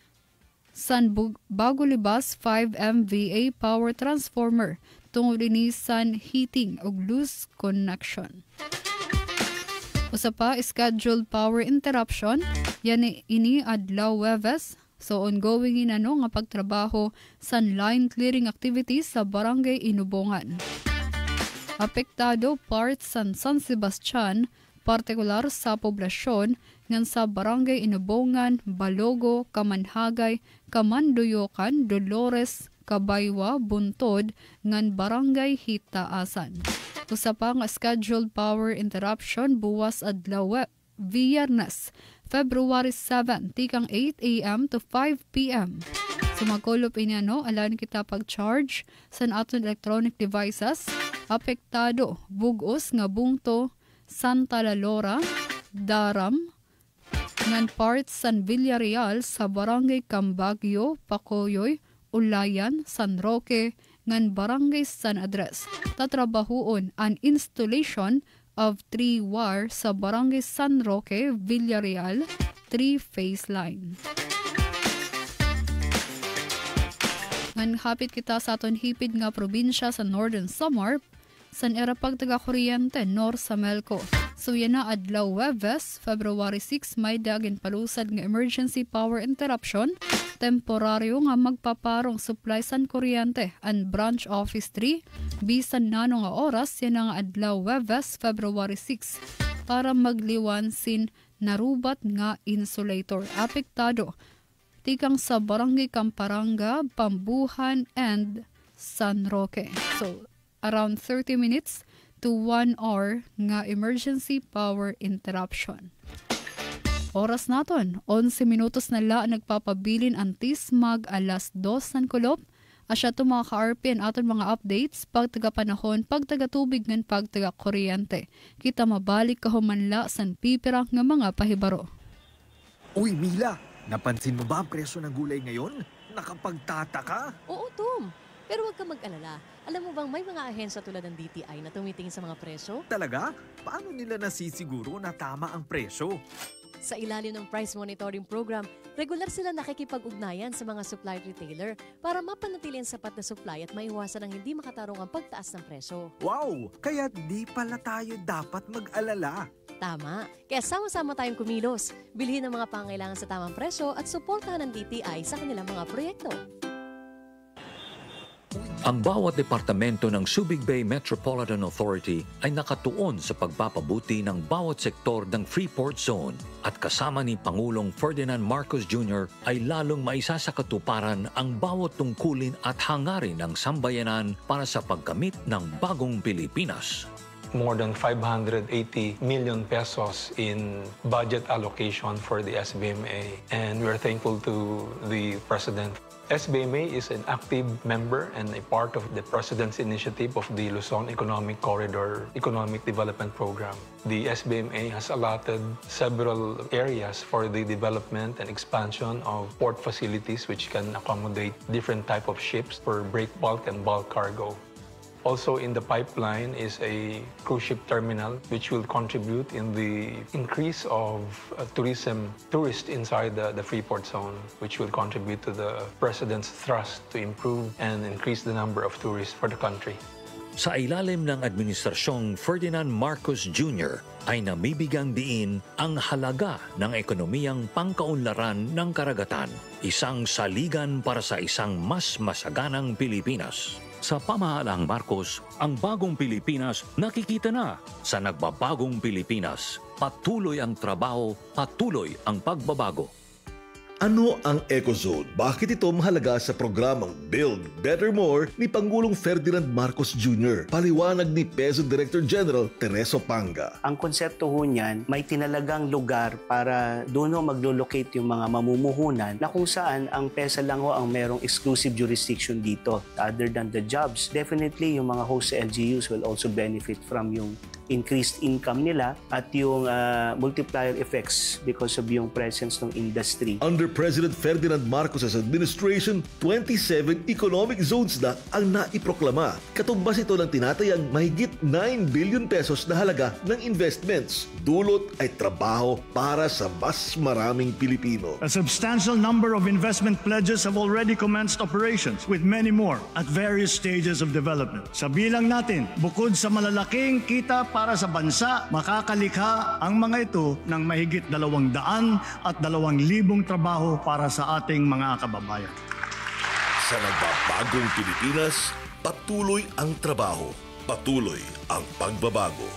san Bagulibas 5 MVA power transformer tungod ini san heating ug loose connection. Usa pa scheduled power interruption yan ini adlaw Huwebes, so ongoing inano nga pagtrabaho san line clearing activities sa barangay Inubongan. Apektado parts san San Sebastian, partikular sa poblasyon ngan sa barangay Inubongan, Balogo, Kamanhagay, Kamanduyokan, Dolores, Kabaywa, Buntod, ngan barangay Hitaasan. Usa pa nga scheduled power interruption buwas adlaw Viernes, February 7, tikang 8 a.m. to 5 p.m. So magkulop inano, alam kita pag-charge sa aton electronic devices. Apektado, bugos nga bungto, Santa Lalora, Daram, ngan parts san Villarreal sa barangay Cambagyo, Pacoyoy, Ulayan, San Roque, ngan barangay San Andres. Tatrabahoon an installation of 3-wire sa barangay San Roque, Villarreal, 3-phase line. Ngan hapit kita sa aton hipid nga probinsya sa Northern Samar, san era pagtaga-kuryente nor sa Melco. So yan na adlaw Huwebes, February 6, may dagin palusad nga emergency power interruption, temporaryo nga magpaparong supply san kuryente and branch office 3, bisan nano nga oras yan nga adlaw Huwebes, February 6, para magliwan sin narubat nga insulator. Apektado, tikang sa barangay Camparanga, Pambuhan, and San Roque. So, around 30 minutes to 1 hour nga emergency power interruption. Oras naton, 11 minutos na la nagpapabilin antis mag alas 2 san kulop. Asya to mga ka-RP and aton mga updates, pagtaga-panahon, pagtaga-tubig ng pagtaga-kuryente. Kita mabalik kahumanla san pipira nga mga pahibaro. Uy Mila, napansin mo ba ang presyo ng gulay ngayon? nakapagtataka. Oo, Tom. Pero huwag ka mag-alala. Alam mo bang may mga ahensya tulad ng DTI na tumitingin sa mga presyo? Talaga? Paano nila nasisiguro na tama ang presyo? Sa ilalim ng Price Monitoring Program, regular sila nakikipag-ugnayan sa mga supply retailer para mapanatili ang sapat na supply at maiwasan ang hindi makatarong ang pagtaas ng presyo. Wow! Kaya di pala tayo dapat mag-alala. Tama. Kaya sama-sama tayong kumilos. Bilhin ang mga pangailangan sa tamang presyo at suportahan ng DTI sa kanilang mga proyekto. Ang bawat departamento ng Subic Bay Metropolitan Authority ay nakatuon sa pagpapabuti ng bawat sektor ng Freeport Zone at kasama ni Pangulong Ferdinand Marcos Jr. ay lalong maisasakatuparan ang bawat tungkulin at hangarin ng sambayanan para sa pagkamit ng bagong Pilipinas. More than 580 million pesos in budget allocation for the SBMA, and we're thankful to the President. SBMA is an active member and a part of the President's initiative of the Luzon Economic Corridor Economic Development Program. The SBMA has allotted several areas for the development and expansion of port facilities which can accommodate different type of ships for break bulk and bulk cargo. Also in the pipeline is a cruise ship terminal which will contribute in the increase of tourists inside the Freeport Zone, which will contribute to the President's thrust to improve and increase the number of tourists for the country. Sa ilalim ng Administrasyong Ferdinand Marcos Jr. ay namibigang diin ang halaga ng ekonomiyang pangkaunlaran ng karagatan, isang saligan para sa isang mas masaganang Pilipinas. Sa pamahalaang Marcos, ang bagong Pilipinas nakikita na. Sa nagbabagong Pilipinas, patuloy ang trabaho, patuloy ang pagbabago. Ano ang EcoZone? Bakit ito mahalaga sa programang Build Better More ni Pangulong Ferdinand Marcos Jr.? Paliwanag ni PEZO Director General Tereso Panga. Ang konsepto ho niyan, may tinalagang lugar para doon ho maglo-locate yung mga mamumuhunan na kung saan ang PESA lang ho ang merong exclusive jurisdiction dito. Other than the jobs, definitely yung mga host LGUs will also benefit from yung increased income nila at yung multiplier effects because of yung presence ng industry. Under President Ferdinand Marcos' administration, 27 economic zones na ang naiproklama. Katumbas ito ng tinatayang mahigit 9 billion pesos na halaga ng investments. Dulot ay trabaho para sa mas maraming Pilipino. A substantial number of investment pledges have already commenced operations with many more at various stages of development. Sa bilang natin, bukod sa malalaking kita para sa bansa, makakalikha ang mga ito ng mahigit 200 at 2,000 trabaho para sa ating mga kababayan. Sa nagbabagong Pilipinas, patuloy ang trabaho, patuloy ang pagbabago.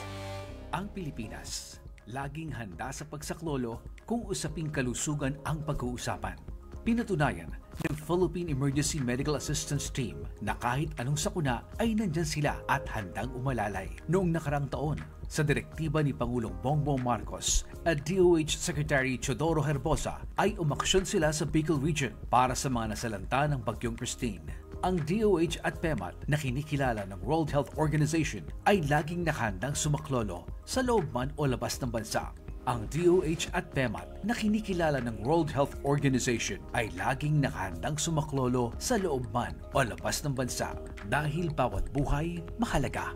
Ang Pilipinas, laging handa sa pagsaklolo kung usaping kalusugan ang pag-uusapan. Pinatunayan ng Philippine Emergency Medical Assistance Team na kahit anong sakuna ay nandyan sila at handang umalalay. Noong nakarang taon, sa direktiba ni Pangulong Bongbong Marcos at DOH Secretary Teodoro Herbosa ay umaksyon sila sa Bicol Region para sa mga nasalanta ng Bagyong Christine. Ang DOH at PEMAT na kinikilala ng World Health Organization ay laging nakahandang sumaklolo sa loob man o labas ng bansa. Ang DOH at PEMAT na kinikilala ng World Health Organization ay laging nakahandang sumaklolo sa loob man o labas ng bansa dahil bawat buhay mahalaga.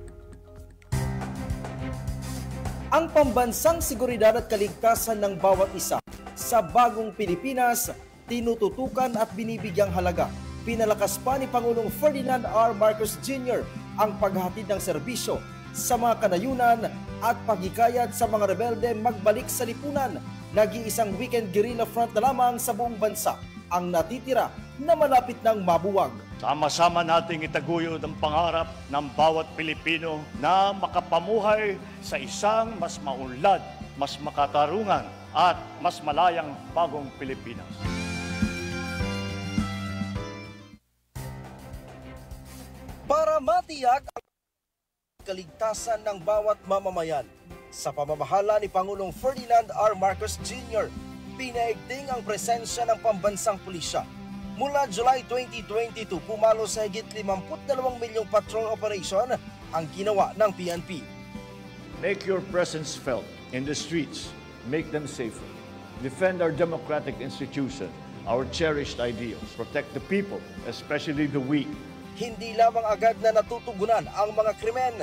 Ang pambansang seguridad at kaligtasan ng bawat isa sa bagong Pilipinas, tinututukan at binibigyang halaga. Pinalakas pa ni Pangulong Ferdinand R. Marcos Jr. ang paghatid ng serbisyo sa mga kanayunan at paghikayat sa mga rebelde magbalik sa lipunan. Nag-iisang weekend guerrilla front na lamang sa buong bansa ang natitira na malapit ng mabuwag. Sama-sama nating itaguyod ang pangarap ng bawat Pilipino na makapamuhay sa isang mas maunlad, mas makatarungan at mas malayang bagong Pilipinas. Para matiyak ang kaligtasan ng bawat mamamayan, sa pamamahala ni Pangulong Ferdinand R. Marcos Jr., pinaigting ang presensya ng pambansang pulisya. Mula July 2022, pumalo sa higit 52 milyong patrol operation ang ginawa ng PNP. Make your presence felt in the streets. Make them safer. Defend our democratic institution our cherished ideals, protect the people, especially the weak. Hindi lamang agad na natutugunan ang mga krimen,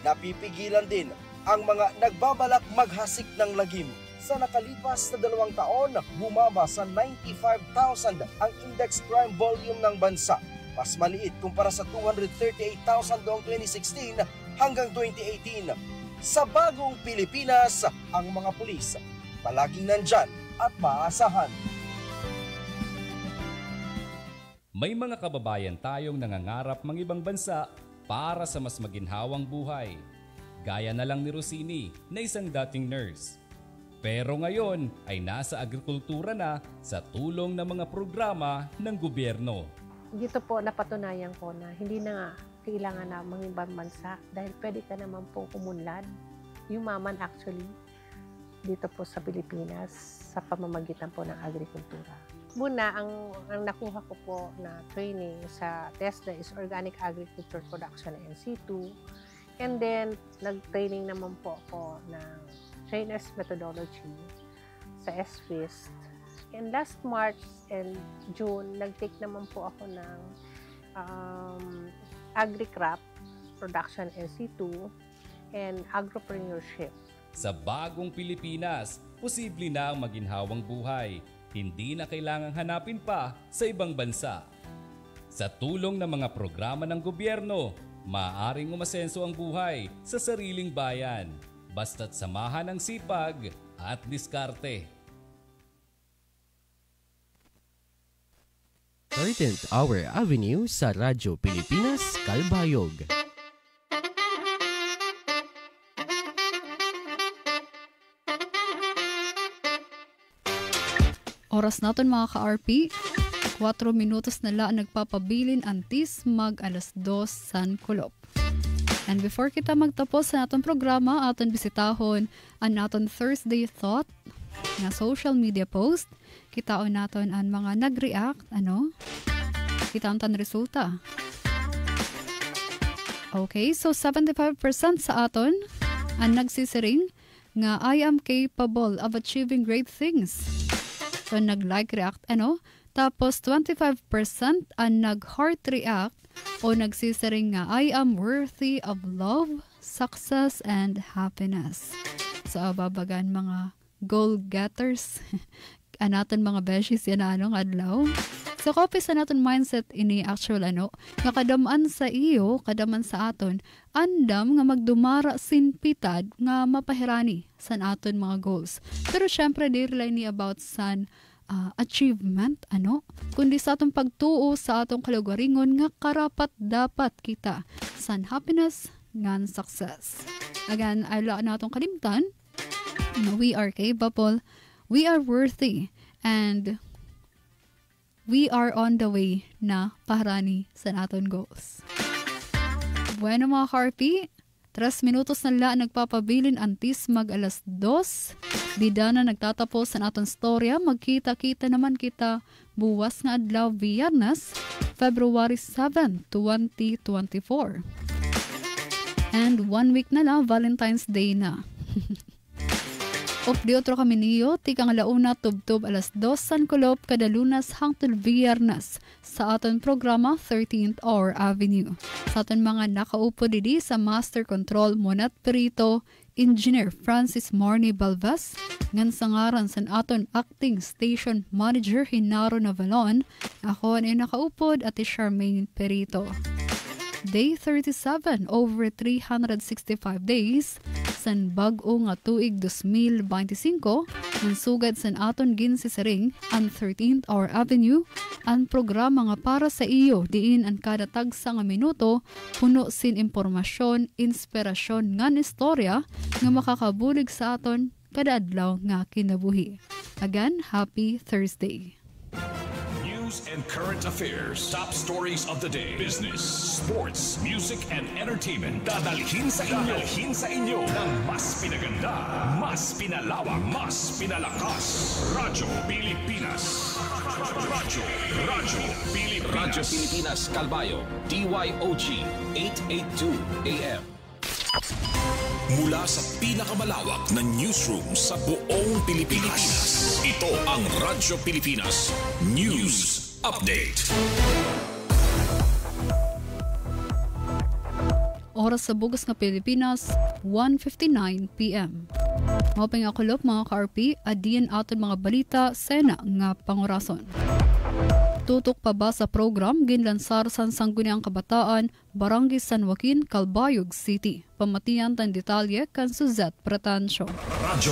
napipigilan din ang mga nagbabalak maghasik ng lagim. Sa nakalipas na 2 taon, bumaba sa 95,000 ang index crime volume ng bansa. Mas maliit kumpara sa 238,000 noong 2016 hanggang 2018. Sa bagong Pilipinas, ang mga pulis palaging nandyan at maaasahan. May mga kababayan tayong nangangarap mang ibang bansa para sa mas maginhawang buhay. Gaya na lang ni Rosini na isang dating nurse. Pero ngayon ay nasa agrikultura na sa tulong ng mga programa ng gobyerno. Dito po napatunayan ko na hindi na nga kailangan na mga ibang bansa dahil pwede ka naman po umunlad, yumaman actually, dito po sa Pilipinas sa pamamagitan po ng agrikultura. Muna, ang nakuha ko po na training sa TESDA is Organic Agriculture Production NC2. And then, nag-training naman po ako ng trainer's methodology sa SFIST. And last March and June, nag-take naman po ako ng Agri-Crop Production NC2 and Agropreneurship. Sa bagong Pilipinas, posible na ang maginhawang buhay. Hindi na kailangang hanapin pa sa ibang bansa. Sa tulong ng mga programa ng gobyerno, maaaring umasenso ang buhay sa sariling bayan. Basta't samahan ng sipag at diskarte. 13th Hour Avenue sa Radyo Pilipinas, Calbayog. Oras natin mga ka-RP, 4 minutos na lang nagpapabilin antis mag 2:00 San Kulop. And before kita magtapos sa natong programa, aton bisitahon ang naton Thursday Thought na social media post. Kitaon naton ang mga nag-react, kitaon tan resulta. Okay, so 75% sa aton ang nagsisiring nga I am capable of achieving great things. So, nag-like react, Tapos, 25% ang nag-heart react o nagsisaring nga, I am worthy of love, success, and happiness. So, babagan mga goal-getters. Anatan mga beshies yan adlaw. So, copy sa natin mindset ini actual nga kadaman sa iyo, kadaman sa aton, andam nga magdumara sinpitad nga mapahirani san aton mga goals. Pero syempre, di rely ni about san achievement, kundi sa atong pagtuo sa atong kalugwaringon nga karapat dapat kita san happiness ngan success. Again, ay laan natong kalimtan, we are capable, we are worthy, and we are on the way na paharani sa naton goals. Bueno mga Harpy, 3 minutos na lang nagpapabilin antis mag 2:00. Di na nagtatapos sa naton storya. Magkita-kita naman kita buwas nga adlaw Biyernes, February 7, 2024. And 1 week na lang, Valentine's Day na. Of di otro kami niyo, tikang launa tubtob 2:00 San Kulop kada Lunas hangtod Biyernes sa aton programa 13th Hour Avenue. Sa aton mga nakaupo didi sa Master Control Monat Perito, Engineer Francis Marnie Balvas, ngan sangaran sa aton Acting Station Manager Hinaro Navalon, ako ay nakaupod at Charmaine Perito. Day 37, over 365 days, san bag-o nga tuig 2025, ang sugad san aton ginsisaring ang 13th Hour Avenue, ang programa nga para sa iyo, diin ang kada tagsa nga minuto, puno sin impormasyon, inspirasyon ngan istorya, nga makakabulig sa aton kada adlaw nga kinabuhi. Again, happy Thursday. News and current affairs, top stories of the day, business, sports, music, and entertainment. Dadalhin sa inyo ng mas pinaganda, mas pinalawak, mas pinalakas. Radyo Pilipinas. Radyo Pilipinas Calbayog, DYOG 882 AM. Mula sa pinakamalawak na newsroom sa buong Pilipinas. Ito ang Radyo Pilipinas News Update. Oras sa Bugas nga Pilipinas, 1:59 p.m. Mapay nga kulop mga ka-RP, adiyan aton mga balita, sena nga pangurason. Tutok pa ba sa program ginlansar sa Sangguniang Kabataan, Barangay San Joaquin, Calbayog City. Pamatian tan detalye kan Suzette Pretancio. Radyo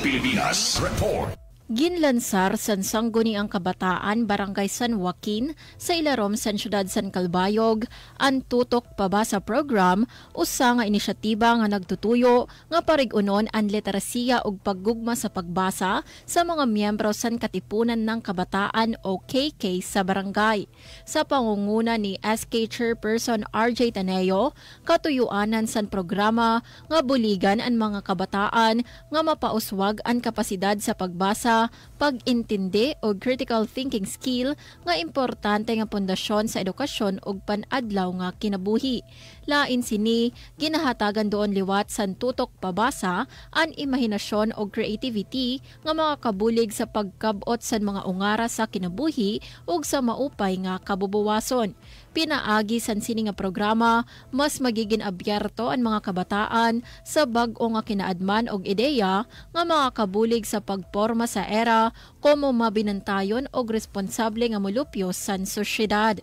Pilipinas Report. Ginlansar san Sangguniang Kabataan, Barangay San Joaquin, sa ilarom san Syudad San Calbayog, ang tutok pa ba sa program, usa nga inisyatiba nga nagtutuyo nga parigunon ang literasiya ug paggugma sa pagbasa sa mga miyembro san Katipunan ng Kabataan o KK sa barangay. Sa pangunguna ni SK Chairperson RJ Taneo, katuyuanan san programa nga buligan ang mga kabataan nga mapauswag ang kapasidad sa pagbasa, pag-intindi o critical thinking skill nga importante nga pundasyon sa edukasyon ug pan-adlaw nga kinabuhi. Lain sini, ginahatagan doon liwat san tutok pabasa ang imahinasyon o creativity nga mga kabulig sa pagkabot sa mga ungara sa kinabuhi ug sa maupay nga kabubuwason. Pinaagi san sini nga programa, mas magiging abyerto ang mga kabataan sa bag-o nga kinaadman og ideya nga mga kabulig sa pagporma sa era komo mabinantayon og responsable nga molupyo san sosyedad.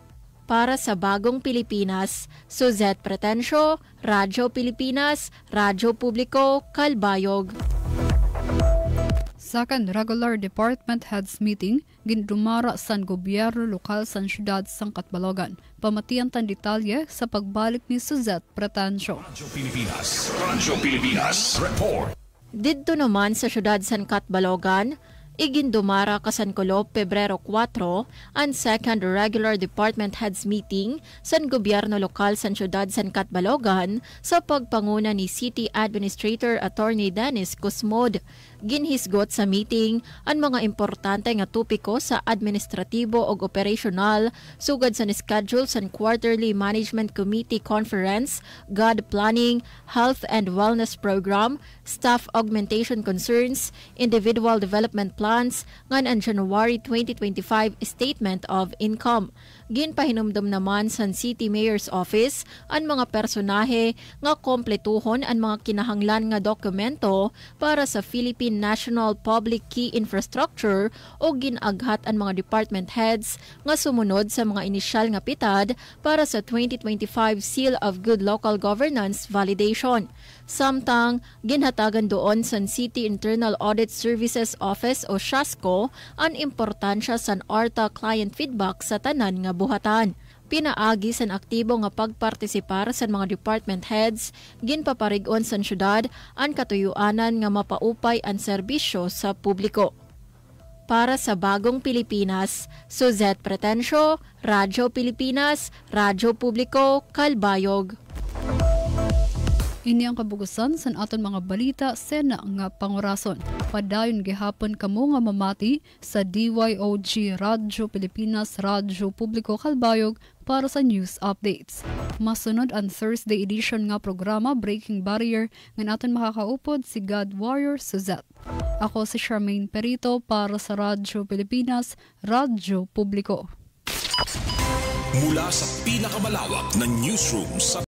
Para sa Bagong Pilipinas, Suzette Pretancio, Radyo Pilipinas, Radyo Publiko, Calbayog. Second regular department heads meeting gindumara san gobyerno lokal san syudad sang Catbalogan. Pamatian tan detalye sa pagbalik ni Suzette Pretancio. Radyo Pilipinas Report. Didto naman sa syudad san Catbalogan, igindumara kasankulo Pebrero 4 ang second regular department heads meeting san gobyerno lokal san syudad san Catbalogan sa pagpanguna ni City Administrator Attorney Dennis Cosmod. Ginhisgot sa meeting ang mga importante nga topiko sa administratibo ug operasyonal sugad sa schedule sa Quarterly Management Committee Conference, God Planning, Health and Wellness Program, Staff Augmentation Concerns, Individual Development Plans, ngan ang January 2025 Statement of Income. Ginpahinumdum naman sa City Mayor's Office ang mga personahe nga kompletuhon ang mga kinahanglan nga dokumento para sa Philippine National Public Key Infrastructure o ginaghat ang mga department heads nga sumunod sa mga inisyal nga pitad para sa 2025 Seal of Good Local Governance Validation. Samtang, ginhatagan doon sa City Internal Audit Services Office o SIASCO ang importansya sa ARTA client feedback sa tanan nga buhatan. Pinaagi sa aktibo nga pagpartisipar sa mga department heads, ginpaparigon sa syudad ang katuyuanan nga mapaupay ang serbisyo sa publiko. Para sa Bagong Pilipinas, Suzette Pretancio, Radyo Pilipinas, Radyo Publiko, Calbayog. Ini ang kabugusan sa aton mga balita sena nga pangurason. Padayon gihapon kamo nga mamati sa DYOG Radyo Pilipinas, Radyo Publiko, Calbayog para sa news updates. Masunod ang Thursday edition nga programa Breaking Barrier nga aton makakaupod si God Warrior Suzette. Ako si Charmaine Perito para sa Radyo Pilipinas, Radyo Publiko. Mula sa pinakamalawak na newsroom sa